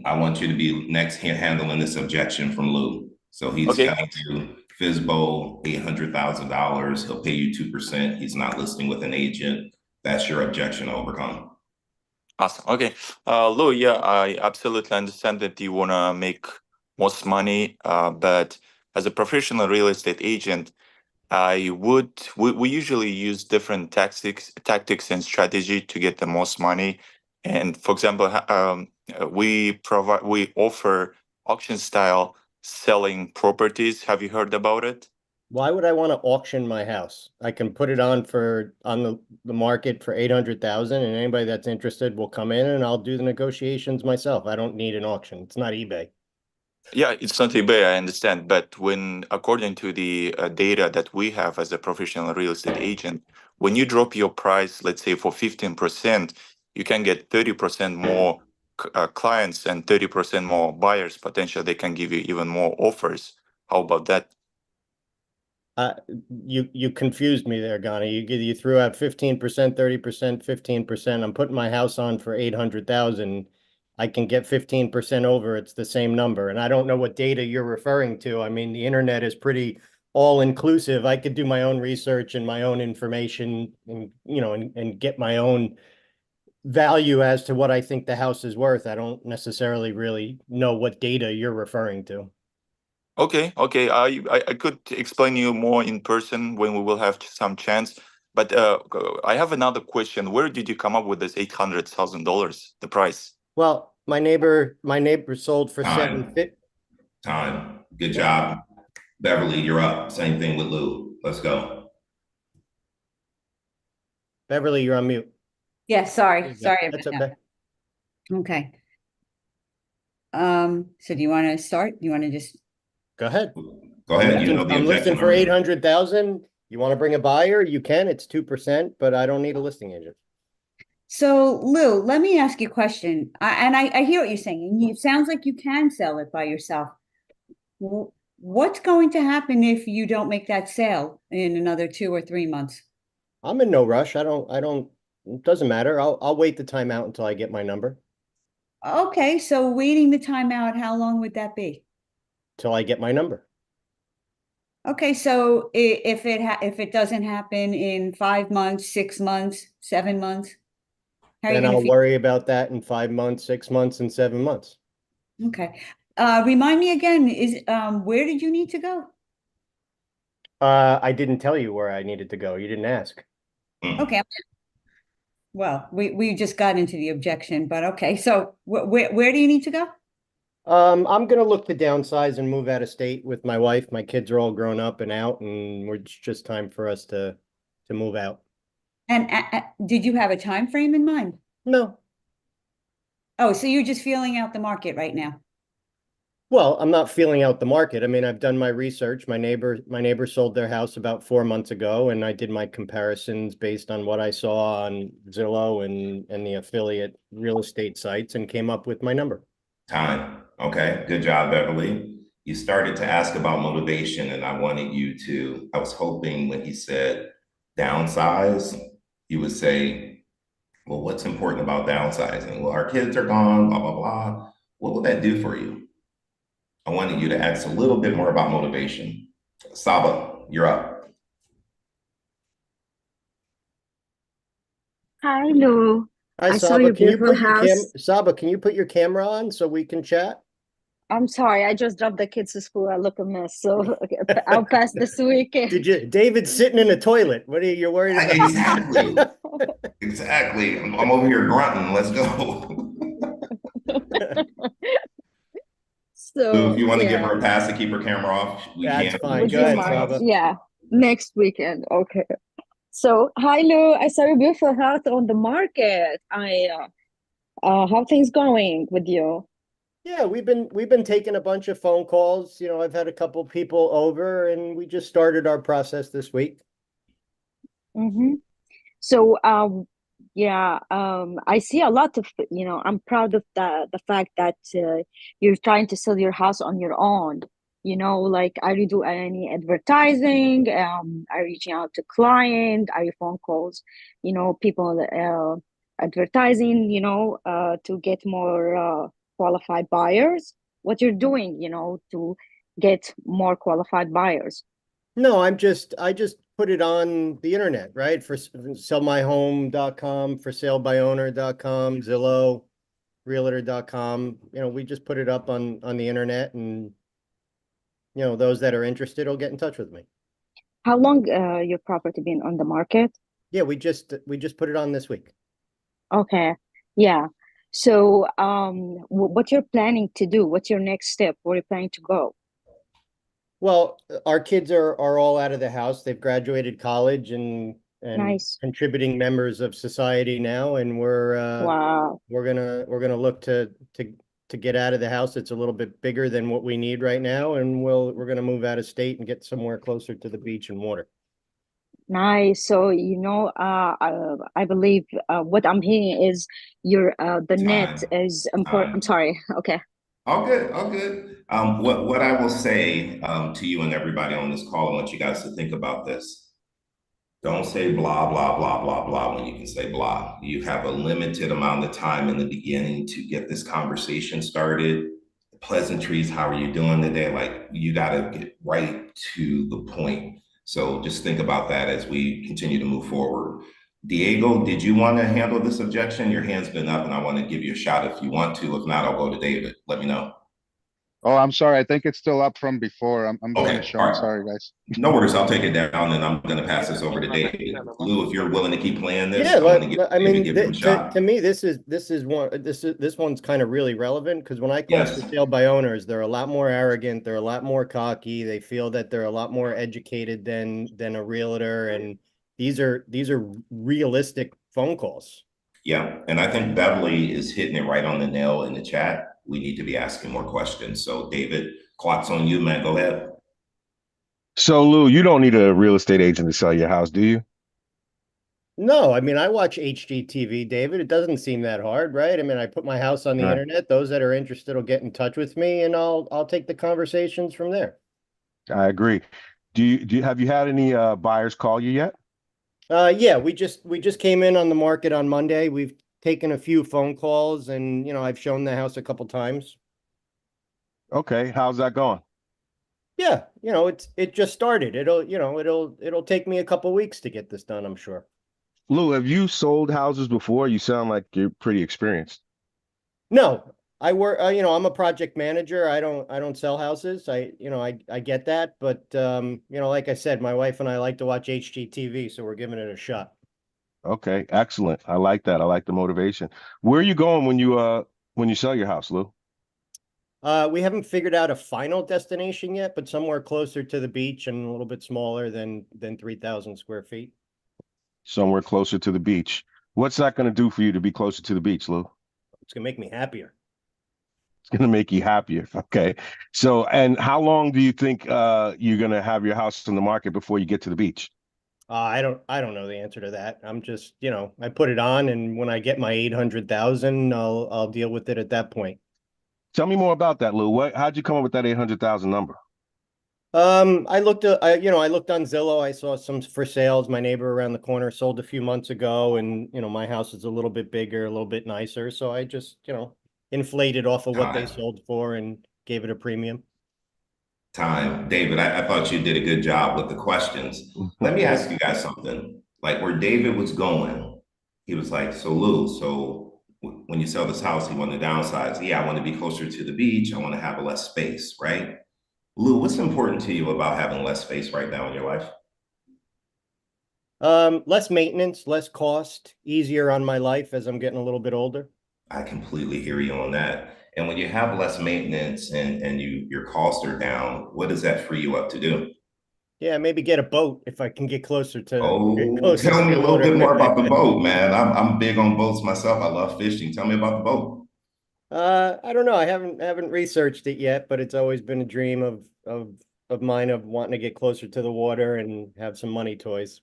I want you to be next here handling this objection from Lou. So he's got to FSBO $800,000. He'll pay you 2%. He's not listing with an agent. That's your objection to overcome. Awesome. Okay. Lou, yeah, I absolutely understand that you want to make most money, but as a professional real estate agent, we usually use different tactics and strategy to get the most money. And for example, we offer auction style selling properties. Have you heard about it? Why would I want to auction my house? I can put it on the market for 800,000, and anybody that's interested will come in and I'll do the negotiations myself. I don't need an auction. It's not eBay. Yeah, it's not eBay, I understand. But according to the data that we have as a professional real estate agent, when you drop your price, let's say for 15%, you can get 30% more clients and 30% more buyers. Potentially, they can give you even more offers. How about that? You confused me there, Ghani. You threw out 15%, 30%, 15%. I'm putting my house on for 800,000. I can get 15% over. It's the same number. And I don't know what data you're referring to. I mean, the internet is pretty all inclusive. I could do my own research and my own information and, and get my own value as to what I think the house is worth. I don't necessarily really know what data you're referring to. Okay. I could explain you more in person when we will have some chance. But I have another question. Where did you come up with this $800,000, the price? Well, my neighbor sold for $750,000. Time. Good job. Beverly, you're up. Same thing with Lou. Let's go. Beverly, you're on mute. Yeah, sorry about That's that. okay. Okay. So do you want to start? You want to just Go ahead. Go ahead. You know the I'm listing objection for 800,000. You want to bring a buyer? You can. It's 2%, but I don't need a listing agent. So, Lou, let me ask you a question. I hear what you're saying. It sounds like you can sell it by yourself. What's going to happen if you don't make that sale in another 2 or 3 months? I'm in no rush. It doesn't matter. I'll wait the time out until I get my number. Okay, so waiting the time out, how long would that be? Till I get my number. Okay, so if it doesn't happen in 5 months, 6 months, 7 months, how are you Then gonna I'll feel? worry about that in 5 months, 6 months, and 7 months. Okay. Remind me again, where did you need to go? I didn't tell you where I needed to go. You didn't ask. Okay. Well, we just got into the objection, but okay. So where do you need to go? I'm gonna look to downsize and move out of state with my wife. My kids are all grown up and out, and it's just time for us to move out. And did you have a time frame in mind? No. Oh, so you're just feeling out the market right now? Well, I'm not feeling out the market. I mean, I've done my research. My neighbor sold their house about 4 months ago, and I did my comparisons based on what I saw on Zillow and the affiliate real estate sites and came up with my number. Time. Okay. Good job, Beverly. You started to ask about motivation, and I was hoping when he said downsize, you would say, well, what's important about downsizing? Well, our kids are gone, blah, blah, blah. What will that do for you? I wanted you to ask a little bit more about motivation. Saba, you're up. Hi, Lou. Hi, I saw Saba. your Can you beautiful put your house. Saba, can you put your camera on so we can chat? I'm sorry, I just dropped the kids to school. I look a mess, so I'll pass this weekend. David's sitting in the toilet. What are you worried about? Exactly. Exactly. I'm over here grunting. Let's go. So If you want to give yeah, her a pass to keep her camera off, we That's can. fine. would Go you ahead, mind? Saba. Yeah, next weekend. Okay. So hi, Lou. I saw your beautiful house on the market. How things going with you? Yeah, we've been taking a bunch of phone calls. You know, I've had a couple people over, and we just started our process this week. Mm-hmm. So, yeah, I see a lot of, I'm proud of the fact that you're trying to sell your house on your own. Like, are you doing any advertising? Are you reaching out to client? Are your phone calls, people advertising, to get more qualified buyers? What you're doing, to get more qualified buyers? No, I just put it on the internet, right? For sellmyhome.com, for salebyowner.com, Zillow, realtor.com. We just put it up on the internet, and those that are interested will get in touch with me. How long your property been on the market? Yeah, we just put it on this week. Okay. Yeah. So what you're planning to do? What's your next step? Where are you planning to go? Well, our kids are all out of the house. They've graduated college and Nice. contributing members of society now, and Wow. we're gonna look to get out of the house. It's a little bit bigger than what we need right now, and we're gonna move out of state and get somewhere closer to the beach and water. Nice. So, I believe what I'm hearing is the net is important. I'm sorry. Okay. All good, all good. What I will say to you and everybody on this call, I want you guys to think about this. Don't say blah, blah, blah, blah, blah when you can say blah. You have a limited amount of time in the beginning to get this conversation started. Pleasantries, how are you doing today? Like, you got to get right to the point. So just think about that as we continue to move forward. Diego, did you want to handle this objection? Your hand's been up and I want to give you a shot if you want to. If not, I'll go to David. Let me know. Oh, I'm sorry. I think it's still up from before. I'm doing Okay, a show. all I'm right. sorry, guys. No worries. I'll take it down and I'm going to pass this over to David. Lou, if you're willing to keep playing this, Yeah, I want to give I mean, David him a shot. to me, this one's kind of really relevant because when I call Yes. for sale by owners, they're a lot more arrogant, they're a lot more cocky, they feel that they're a lot more educated than a realtor, and these are realistic phone calls. Yeah, and I think Beverly is hitting it right on the nail in the chat. We need to be asking more questions. So David, clock's on you, man. Go ahead. So Lou, you don't need a real estate agent to sell your house, do you? No, I mean, I watch HGTV, David. It doesn't seem that hard, right? I mean, I put my house on the Right. internet. Those that are interested will get in touch with me, and I'll take the conversations from there. I agree. Do you have you had any buyers call you yet? Yeah, we just came in on the market on Monday. We've taken a few phone calls, and I've shown the house a couple times. Okay, how's that going? Yeah, it just started. It'll take me a couple weeks to get this done, I'm sure. Lou, have you sold houses before? You sound like you're pretty experienced. No, I work, I'm a project manager. I don't sell houses. I get that, but like I said, my wife and I like to watch HGTV, so we're giving it a shot. Okay, excellent. I like that. I like the motivation. Where are you going when you sell your house, Lou? We haven't figured out a final destination yet, but somewhere closer to the beach and a little bit smaller than 3,000 square feet. Somewhere closer to the beach. What's that going to do for you to be closer to the beach, Lou? It's gonna make me happier. It's going to make you happier. Okay. So, and how long do you think you're going to have your house on the market before you get to the beach? I don't know the answer to that. I'm just, I put it on, and when I get my 800,000, I'll deal with it at that point. Tell me more about that, Lou. How'd you come up with that 800,000 number? I looked on Zillow. I saw some for sales. My neighbor around the corner sold a few months ago, and my house is a little bit bigger, a little bit nicer. So I just, inflated off of what they sold for and gave it a premium. Time. David, I thought you did a good job with the questions. Let me ask you guys something. Like where David was going, he was like, so Lou, so when you sell this house, you want the downsides. Yeah, I want to be closer to the beach. I want to have less space, right? Lou, what's important to you about having less space right now in your life? Less maintenance, less cost, easier on my life as I'm getting a little bit older. I completely hear you on that. And when you have less maintenance and your costs are down, what does that free you up to do? Yeah, maybe get a boat if I can get closer to. Oh, tell me a little bit more about the boat, man. I'm big on boats myself. I love fishing. Tell me about the boat. I don't know. I haven't researched it yet, but it's always been a dream of mine of wanting to get closer to the water and have some money toys.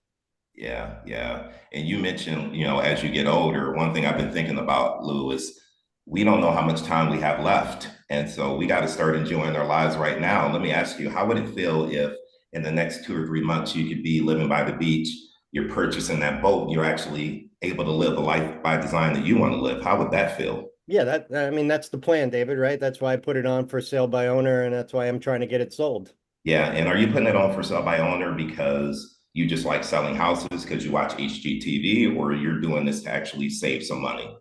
Yeah, yeah. And you mentioned, as you get older, one thing I've been thinking about, Lou, is we don't know how much time we have left. And so we got to start enjoying our lives right now. Let me ask you, how would it feel if in the next 2 or 3 months you could be living by the beach, you're purchasing that boat, you're actually able to live the life by design that you want to live? How would that feel? Yeah, that's the plan, David, right? That's why I put it on for sale by owner, and that's why I'm trying to get it sold. Yeah, and are you putting it on for sale by owner because you just like selling houses because you watch HGTV, or you're doing this to actually save some money?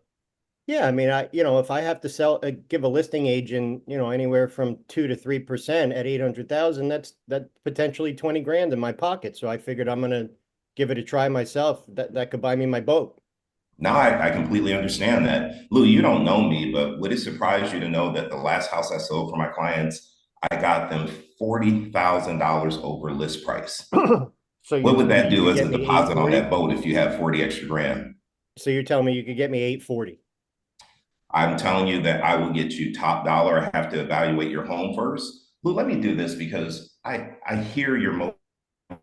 Yeah, I mean, if I have to sell, give a listing agent, anywhere from 2 to 3% at 800,000, that's potentially 20 grand in my pocket. So I figured I'm gonna give it a try myself. That could buy me my boat. Now I completely understand that. Lou, you don't know me, but would it surprise you to know that the last house I sold for my clients, I got them $40,000 over list price. So What would that do could as get a me deposit on 840? that boat if you have 40 extra grand? So you're telling me you could get me 840? I'm telling you that I will get you top dollar. I have to evaluate your home first. Lou, let me do this because I hear your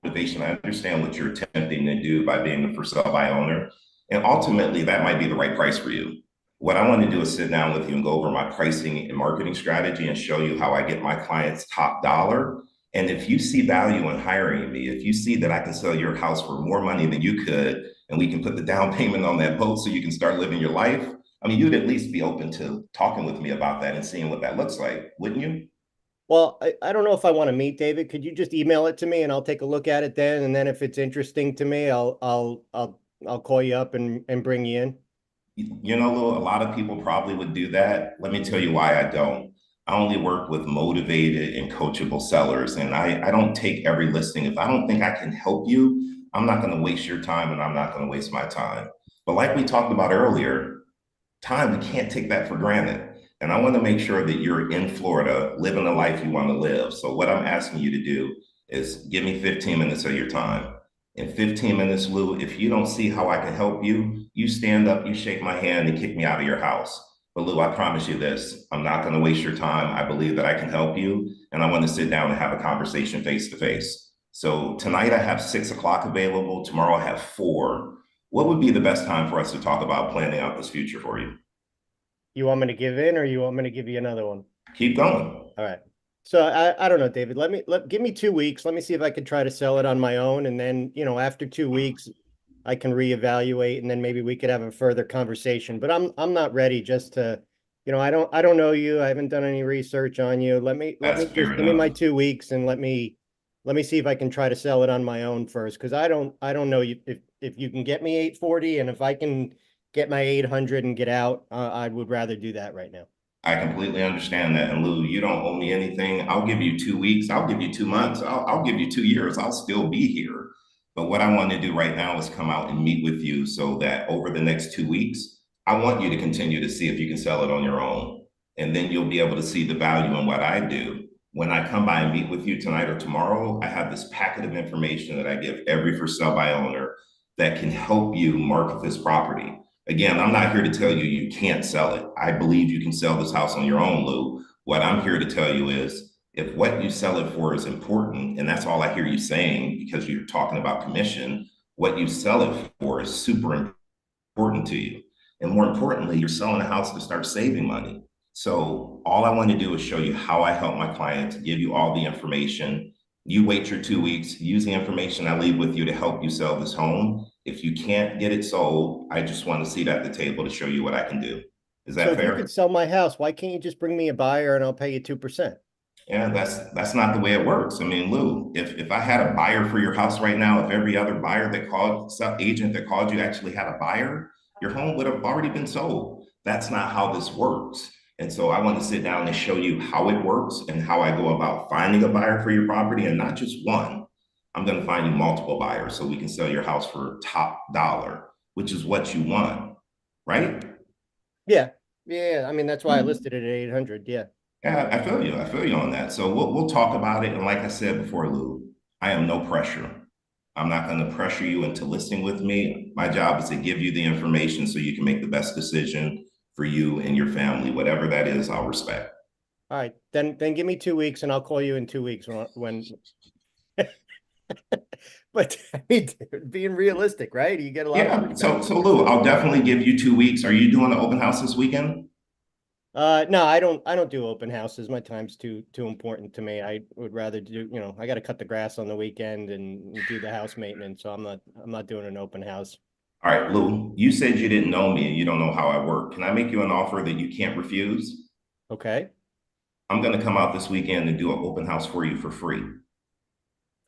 motivation. I understand what you're attempting to do by being a for sale by owner. And ultimately, that might be the right price for you. What I want to do is sit down with you and go over my pricing and marketing strategy and show you how I get my clients top dollar. And if you see value in hiring me, if you see that I can sell your house for more money than you could, and we can put the down payment on that boat so you can start living your life, I mean, you'd at least be open to talking with me about that and seeing what that looks like, wouldn't you? Well, I don't know if I want to meet David. Could you just email it to me and I'll take a look at it then? And then if it's interesting to me, I'll call you up and bring you in. You know, Lou, a lot of people probably would do that. Let me tell you why I don't. I only work with motivated and coachable sellers, and I don't take every listing. If I don't think I can help you, I'm not going to waste your time and I'm not going to waste my time. But like we talked about earlier, time, we can't take that for granted. And I want to make sure that you're in Florida living the life you want to live. So what I'm asking you to do is give me 15 minutes of your time. In 15 minutes, Lou, if you don't see how I can help you, you stand up, you shake my hand and kick me out of your house. But Lou, I promise you this, I'm not going to waste your time. I believe that I can help you. And I want to sit down and have a conversation face to face. So tonight I have 6 o'clock available. Tomorrow I have 4. What would be the best time for us to talk about planning out this future for you? You want me to give in or you want me to give you another one? Keep going. All right. So I don't know, David, give me 2 weeks. Let me see if I could try to sell it on my own. And then, after 2 weeks, I can reevaluate and then maybe we could have a further conversation. But I'm not ready just to, I don't know you. I haven't done any research on you. Let me just give me my 2 weeks and let me see if I can try to sell it on my own first. Cause I don't know if you can get me 840 and if I can get my 800 and get out, I would rather do that right now. I completely understand that. And Lou, you don't owe me anything. I'll give you 2 weeks. I'll give you 2 months. I'll give you 2 years. I'll still be here. But what I want to do right now is come out and meet with you so that over the next 2 weeks, I want you to continue to see if you can sell it on your own. And then you'll be able to see the value in what I do. When I come by and meet with you tonight or tomorrow, I have this packet of information that I give every for sale by owner that can help you market this property. Again, I'm not here to tell you you can't sell it. I believe you can sell this house on your own, Lou. What I'm here to tell you is if what you sell it for is important, and that's all I hear you saying because you're talking about commission, what you sell it for is super important to you. And more importantly, you're selling a house to start saving money. So all I want to do is show you how I help my clients, give you all the information. You wait your 2 weeks, use the information I leave with you to help you sell this home. If you can't get it sold, I just want to seat at the table to show you what I can do. Is that fair? If you could sell my house, why can't you just bring me a buyer and I'll pay you 2%? Yeah, that's not the way it works. I mean, Lou, if I had a buyer for your house right now, if every other buyer that called, agent that called you actually had a buyer, your home would have already been sold. That's not how this works. And so I want to sit down and show you how it works and how I go about finding a buyer for your property, and not just one. I'm going to find you multiple buyers so we can sell your house for top dollar, which is what you want, right? Yeah. I mean, that's why I listed it at 800. Yeah. Yeah, I feel you. I feel you on that. So we'll talk about it. And like I said before, Lou, I am no pressure. I'm not going to pressure you into listing with me. My job is to give you the information so you can make the best decision for you and your family. Whatever that is, I'll respect. All right. Then give me 2 weeks and I'll call you in 2 weeks when... But I mean, being realistic, right? You get a lot of so Lou, I'll definitely give you 2 weeks. Are you doing the open house this weekend? No, I don't do open houses. My time's too important to me. I would rather do, I got to cut the grass on the weekend and do the house maintenance. So I'm not doing an open house. All right, Lou, you said you didn't know me and you don't know how I work. Can I make you an offer that you can't refuse? Okay. I'm going to come out this weekend and do an open house for you for free.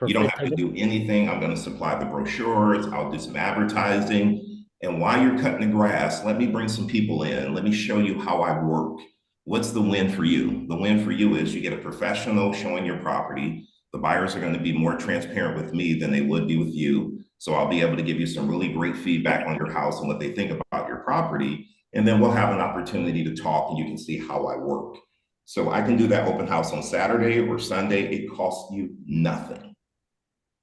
You don't have to do anything. I'm going to supply the brochures. I'll do some advertising. And while you're cutting the grass, let me bring some people in. Let me show you how I work. What's the win for you? The win for you is you get a professional showing your property. The buyers are going to be more transparent with me than they would be with you. So I'll be able to give you some really great feedback on your house and what they think about your property. And then we'll have an opportunity to talk and you can see how I work. So I can do that open house on Saturday or Sunday. It costs you nothing.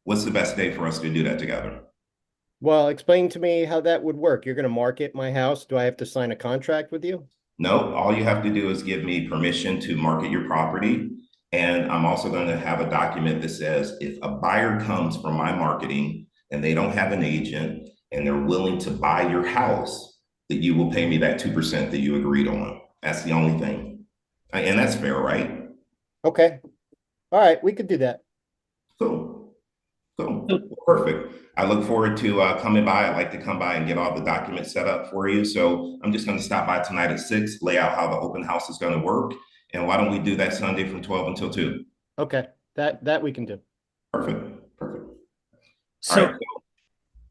What's the best day for us to do that together? Well, explain to me how that would work. You're going to market my house. Do I have to sign a contract with you? No, all you have to do is give me permission to market your property. And I'm also going to have a document that says if a buyer comes from my marketing and they don't have an agent and they're willing to buy your house, that you will pay me that 2% that you agreed on. That's the only thing. And that's fair, right? Okay. All right, we could do that. Cool. Perfect. I look forward to coming by. I'd like to come by and get all the documents set up for you. So I'm just going to stop by tonight at 6, lay out how the open house is going to work. And why don't we do that Sunday from 12 until 2? Okay, that we can do. Perfect. So, all right.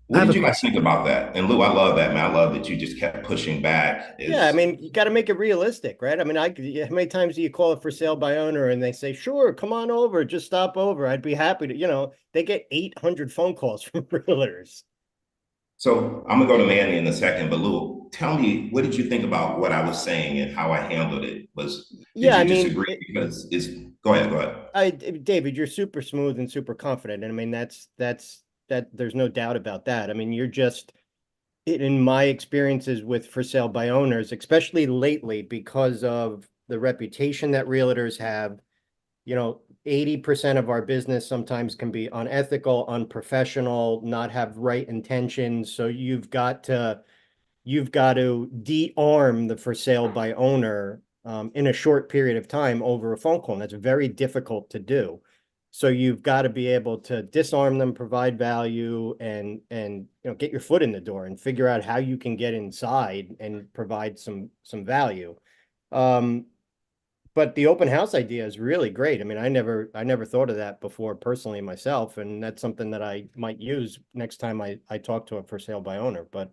What did you guys think about that? And Lou, I love that, man. I love that you just kept pushing back. Yeah, I mean, you got to make it realistic, right? I mean, how many times do you call it for sale by owner and they say, sure, come on over, just stop over. I'd be happy to, they get 800 phone calls from realtors. So I'm gonna go to Manny in a second, but Lou, tell me, what did you think about what I was saying and how I handled it? Go ahead. David, you're super smooth and super confident. And I mean, that there's no doubt about that. I mean, you're just, in my experiences with for sale by owners, especially lately, because of the reputation that realtors have, 80% of our business sometimes can be unethical, unprofessional, not have right intentions. So you've got to de-arm the for sale by owner in a short period of time over a phone call. And that's very difficult to do. So you've got to be able to disarm them, provide value, and get your foot in the door and figure out how you can get inside and provide some value. But the open house idea is really great. I mean, I never thought of that before personally myself, and that's something that I might use next time I talk to a for sale by owner. But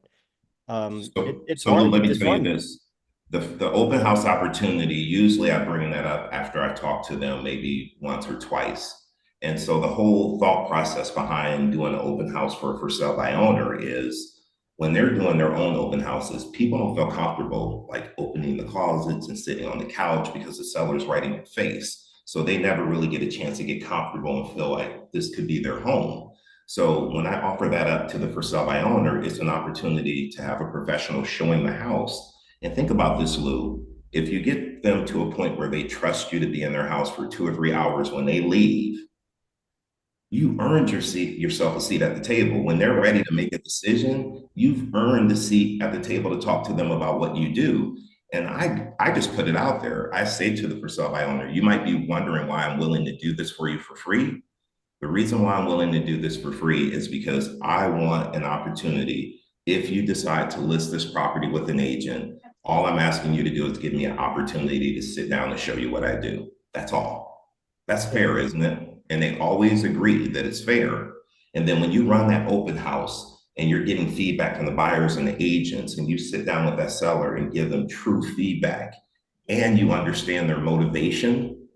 it's Lou, let me tell you this. The open house opportunity, usually I bring that up after I talk to them maybe once or twice. And so the whole thought process behind doing an open house for sale by owner is when they're doing their own open houses, people don't feel comfortable like opening the closets and sitting on the couch because the seller's right in your face. So they never really get a chance to get comfortable and feel like this could be their home. So when I offer that up to the for sale by owner, it's an opportunity to have a professional showing the house. And think about this, Lou. If you get them to a point where they trust you to be in their house for 2 or 3 hours when they leave, you earned yourself a seat at the table. When they're ready to make a decision, you've earned the seat at the table to talk to them about what you do. And I just put it out there. I say to the for sale by owner, you might be wondering why I'm willing to do this for you for free. The reason why I'm willing to do this for free is because I want an opportunity. If you decide to list this property with an agent, all I'm asking you to do is give me an opportunity to sit down and show you what I do. That's all. That's fair, isn't it? And they always agree that it's fair. And then when you run that open house and you're getting feedback from the buyers and the agents, and you sit down with that seller and give them true feedback, and you understand their motivation,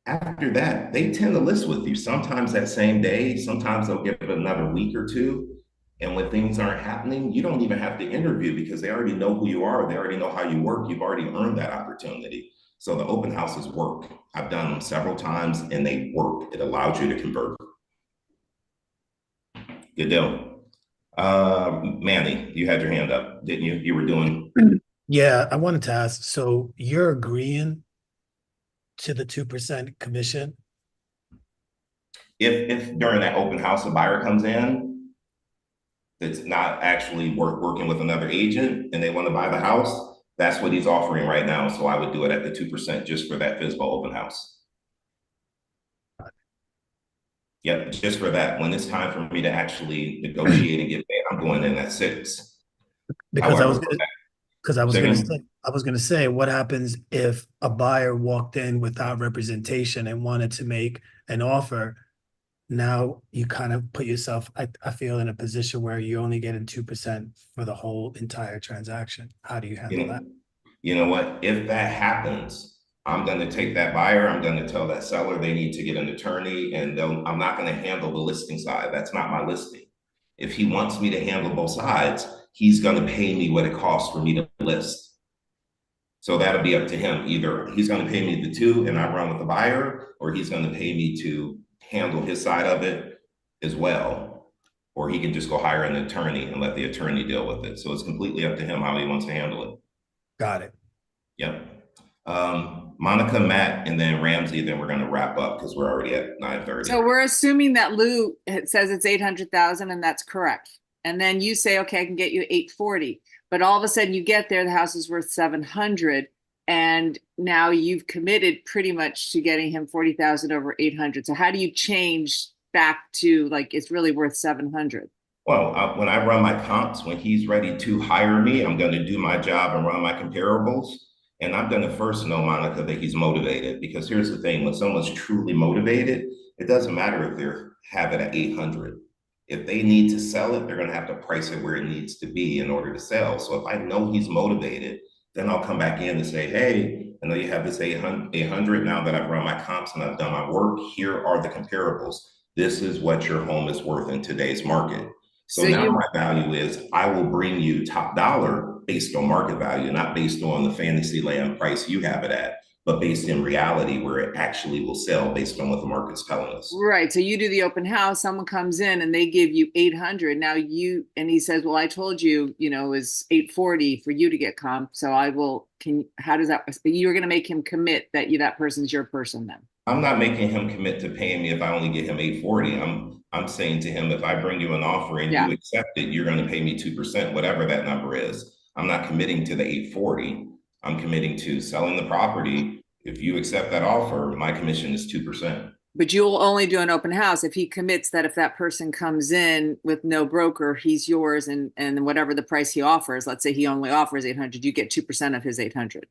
after that, they tend to list with you. Sometimes that same day, sometimes they'll give it another week or two. And when things aren't happening, you don't even have to interview because they already know who you are. They already know how you work. You've already earned that opportunity. So the open houses work. I've done them several times and they work. It allows you to convert. Good deal. Manny, you had your hand up, didn't you? You were doing. Yeah, I wanted to ask, so you're agreeing to the 2% commission? If during that open house a buyer comes in that's not actually working with another agent and they want to buy the house, that's what he's offering right now. So I would do it at the 2% just for that FSBO open house. Yep, just for that. When it's time for me to actually negotiate and get paid, I'm going in at 6. Because I was going to say, what happens if a buyer walked in without representation and wanted to make an offer? now you kind of put yourself, I feel, in a position where you're only getting 2% for the whole entire transaction. How do you handle that? You know what? If that happens, I'm going to take that buyer. I'm going to tell that seller they need to get an attorney, and I'm not going to handle the listing side. That's not my listing. If he wants me to handle both sides, he's going to pay me what it costs for me to list. So that'll be up to him. Either he's going to pay me the two and I run with the buyer, or he's going to pay me to handle his side of it as well. Or he can just go hire an attorney and let the attorney deal with it. So it's completely up to him how he wants to handle it. Got it. Yep. Monica, Matt, and then Ramsey, then we're going to wrap up because we're already at 9:30. So we're assuming that Lou says it's 800,000 and that's correct. And then you say, okay, I can get you 840. But all of a sudden you get there, the house is worth 700. And now you've committed pretty much to getting him 40,000 over 800. So how do you change back to like, it's really worth 700? Well, when I run my comps, when he's ready to hire me, I'm going to do my job and run my comparables. And I'm going to first know, Monica, that he's motivated. Because here's the thing, when someone's truly motivated, it doesn't matter if they have it at 800. If they need to sell it, they're going to have to price it where it needs to be in order to sell. So if I know he's motivated, then I'll come back in and say, hey, I know you have this 800 now that I've run my comps and I've done my work. Here are the comparables. This is what your home is worth in today's market. So now my value is I will bring you top dollar based on market value, not based on the fantasy land price you have it at, but based in reality where it actually will sell based on what the market's telling us. Right. So you do the open house, someone comes in and they give you 800. Now and he says, well, I told you, it was 840 for you to get comp. So how does that, you're going to make him commit that that person's your person then? I'm not making him commit to paying me if I only get him 840. I'm saying to him, if I bring you an offer and you accept it, you're going to pay me 2%, whatever that number is. I'm not committing to the 840. I'm committing to selling the property. If you accept that offer, my commission is 2%. But you'll only do an open house if he commits that if that person comes in with no broker, he's yours, and whatever the price he offers, let's say he only offers 800, you get 2% of his 800.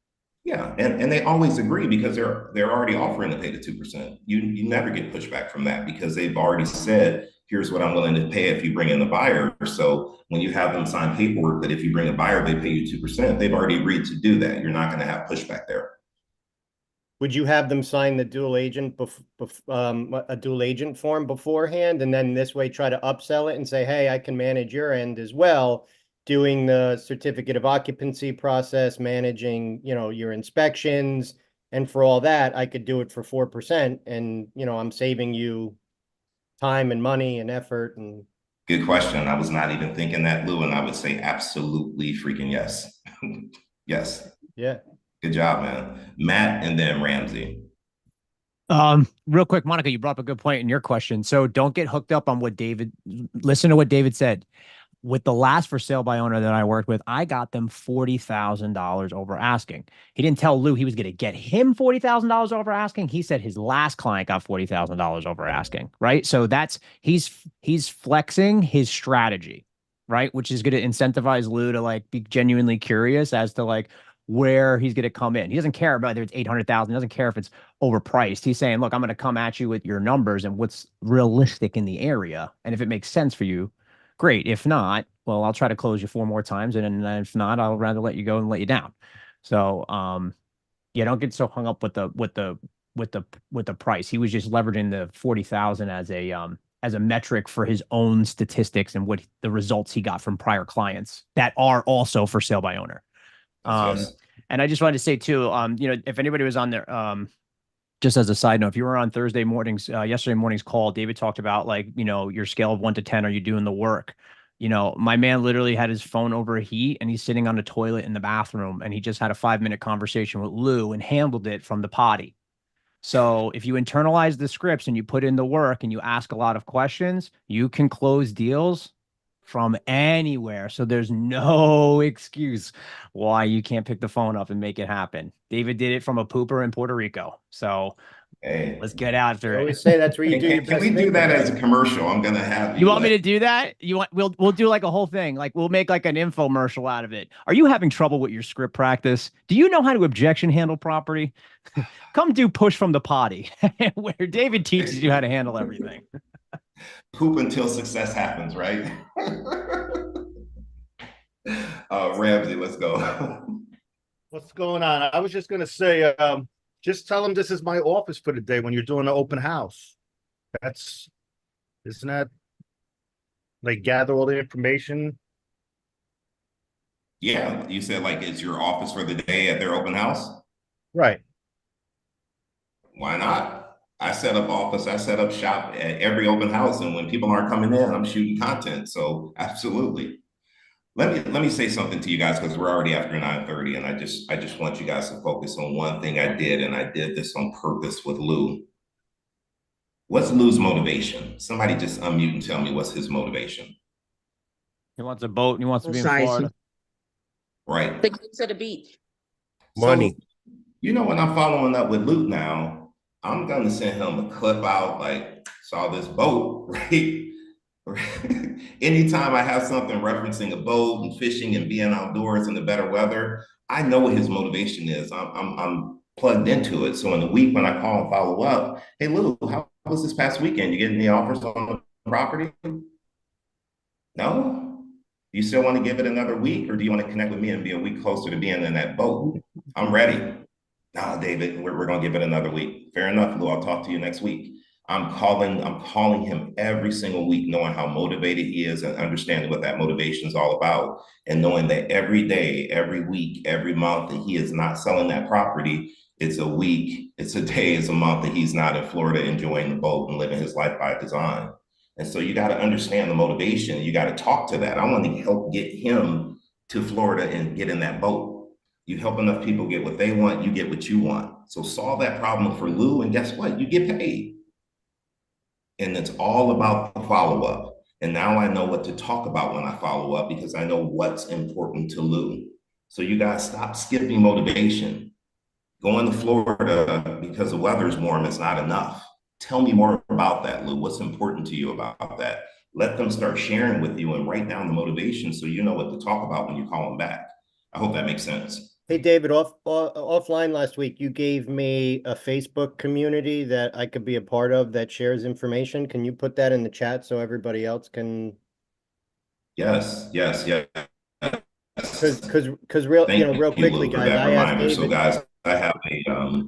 Yeah, and they always agree because they're already offering to pay the 2%. You never get pushback from that because they've already said, here's what I'm willing to pay if you bring in the buyer. So when you have them sign paperwork that if you bring a buyer, they pay you 2%, they've already agreed to do that. You're not going to have pushback there. Would you have them sign the dual agent, a dual agent form beforehand, and then this way try to upsell it and say, hey, I can manage your end as well, doing the certificate of occupancy process, managing, your inspections, and for all that, I could do it for 4%, and I'm saving you time and money and effort. And good question. I was not even thinking that, Lou, and I would say absolutely freaking yes. Yes. Yeah. Good job, man. Matt and then Ramsey. Real quick, Monica, you brought up a good point in your question. So don't get hooked up on listen to what David said. With the last for sale by owner that I worked with, I got them $40,000 over asking. He didn't tell Lou he was going to get him $40,000 over asking. He said his last client got $40,000 over asking, right? So he's flexing his strategy, right? Which is going to incentivize Lou to be genuinely curious as to where he's going to come in. He doesn't care about whether it's 800,000. He doesn't care if it's overpriced. He's saying, look, I'm going to come at you with your numbers and what's realistic in the area. And if it makes sense for you, great. If not, well, I'll try to close you 4 more times. And if not, I'll rather let you go and let you down. So, don't get so hung up with the price. He was just leveraging the 40,000 as a metric for his own statistics and what the results he got from prior clients that are also for sale by owner. Yes. And I just wanted to say too, if anybody was on there, just as a side note, if you were on yesterday morning's call, David talked about your scale of 1 to 10, are you doing the work? My man literally had his phone overheat and he's sitting on the toilet in the bathroom and he just had a 5-minute conversation with Lou and handled it from the potty. So if you internalize the scripts and you put in the work and you ask a lot of questions, you can close deals from anywhere. So there's no excuse why you can't pick the phone up and make it happen. David did it from a pooper in Puerto Rico. So let's get after it. I always say that's where you do. Can we do that as a commercial? I'm gonna have you want me to do that? We'll do a whole thing. We'll make an infomercial out of it. Are you having trouble with your script practice? Do you know how to objection handle property? Come do push from the potty where David teaches you how to handle everything. Hoop until success happens, right? Ramsey, let's go. What's going on? I was just gonna say, just tell them this is my office for the day when you're doing an open house. Isn't that, like, gather all the information? Yeah, you said like it's your office for the day at their open house? Right. Why not? I set up office, I set up shop at every open house, and when people aren't coming in, I'm shooting content. So absolutely. Let me say something to you guys because we're already after 9:30, and I just want you guys to focus on one thing I did, and I did this on purpose with Lou. What's Lou's motivation? Somebody just unmute and tell me what's his motivation. He wants a boat and he wants to be in Size. Florida. Right. To get to the beach. Money. So, you know, when I'm following up with Luke now, I'm gonna send him a clip out like, saw this boat, right? Anytime I have something referencing a boat and fishing and being outdoors in the better weather, I know what his motivation is. I'm plugged into it. So in the week when I call and follow up, hey Lou, how was this past weekend? You getting any offers on the property? No? Do you still want to give it another week, or do you want to connect with me and be a week closer to being in that boat? I'm ready. No, David, we're gonna give it another week. Fair enough, Lou. I'll talk to you next week. I'm calling him every single week, knowing how motivated he is and understanding what that motivation is all about. And knowing that every day, every week, every month that he is not selling that property, it's a week, it's a day, it's a month that he's not in Florida enjoying the boat and living his life by design. And so you got to understand the motivation. You got to talk to that. I want to help get him to Florida and get in that boat. You help enough people get what they want, you get what you want. So solve that problem for Lou, and guess what? You get paid. And it's all about the follow-up. And now I know what to talk about when I follow up because I know what's important to Lou. So you guys stop skipping motivation. Going to Florida because the weather's warm is not enough. Tell me more about that, Lou. What's important to you about that? Let them start sharing with you and write down the motivation so you know what to talk about when you call them back. I hope that makes sense. Hey, David, offline last week, you gave me a Facebook community that I could be a part of that shares information. Can you put that in the chat so everybody else can? Yes. Because real quickly, guys, I asked David. So guys, I have a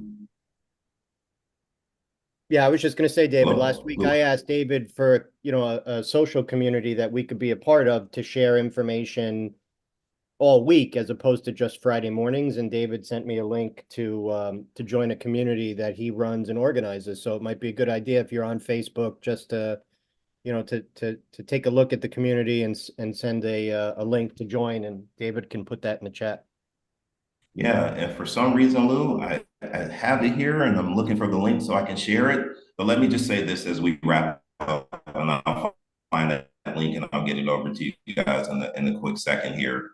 Yeah, I was just going to say, David, Well, last week well- I asked David for, a social community that we could be a part of to share information all week as opposed to just Friday mornings. And David sent me a link to join a community that he runs and organizes. So it might be a good idea if you're on Facebook just to, to take a look at the community and send a link to join, and David can put that in the chat. Yeah, and for some reason, Lou, I have it here and I'm looking for the link so I can share it. But let me just say this as we wrap up, and I'll find that link and I'll get it over to you guys in a quick second here.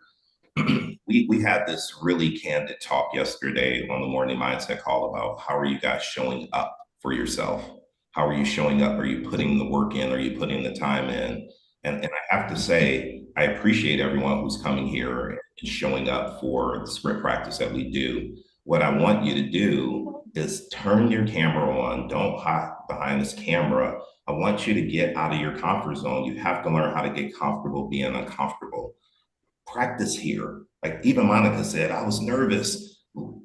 We had this really candid talk yesterday on the Morning Mindset call about how are you guys showing up for yourself? How are you showing up? Are you putting the work in? Are you putting the time in? And I have to say, I appreciate everyone who's coming here and showing up for the sprint practice that we do. What I want you to do is turn your camera on. Don't hide behind this camera. I want you to get out of your comfort zone. You have to learn how to get comfortable being uncomfortable. Practice here. Like even Monica said, I was nervous.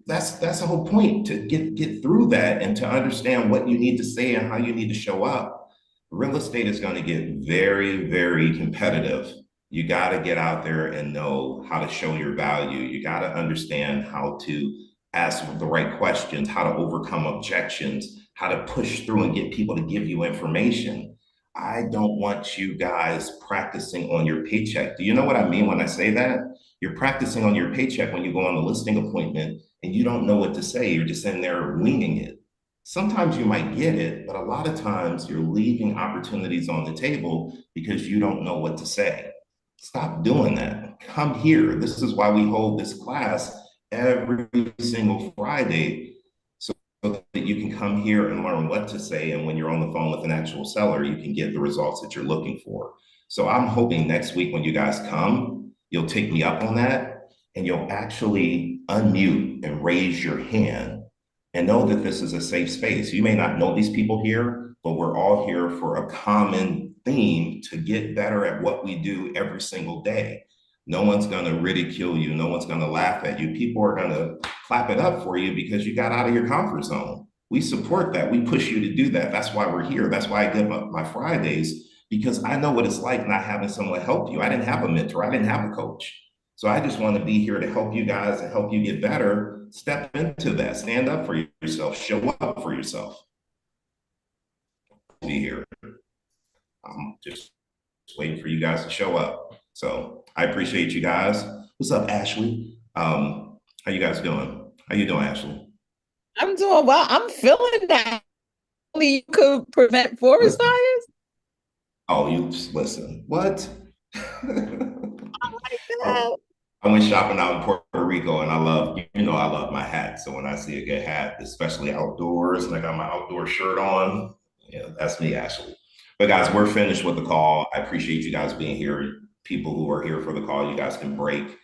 That's the whole point, to get through that and to understand what you need to say and how you need to show up. Real estate is going to get very, very competitive. You got to get out there and know how to show your value. You got to understand how to ask the right questions, how to overcome objections, how to push through and get people to give you information. I don't want you guys practicing on your paycheck. Do you know what I mean when I say that? You're practicing on your paycheck when you go on the listing appointment and you don't know what to say. You're just in there winging it. Sometimes you might get it, but a lot of times you're leaving opportunities on the table because you don't know what to say. Stop doing that. Come here. This is why we hold this class every single Friday, so that you can come here and learn what to say. And when you're on the phone with an actual seller, you can get the results that you're looking for. So I'm hoping next week when you guys come, you'll take me up on that and you'll actually unmute and raise your hand and know that this is a safe space. You may not know these people here, but we're all here for a common theme to get better at what we do every single day. No one's going to ridicule you. No one's going to laugh at you. People are going to clap it up for you because you got out of your comfort zone. We support that. We push you to do that. That's why we're here. That's why I get my Fridays, because I know what it's like not having someone help you. I didn't have a mentor. I didn't have a coach. So I just want to be here to help you guys and help you get better. Step into that. Stand up for yourself. Show up for yourself. Be here. I'm just waiting for you guys to show up. So I appreciate you guys. What's up, Ashley? How you guys doing? How you doing, Ashley? I'm doing well. I'm feeling that only you could prevent forest fires. Oh, you just listen. What? Oh, I went shopping out in Puerto Rico, and I love my hat. So when I see a good hat, especially outdoors, and I got my outdoor shirt on, yeah, that's me, Ashley. But guys, we're finished with the call. I appreciate you guys being here. People who are here for the call, you guys can break.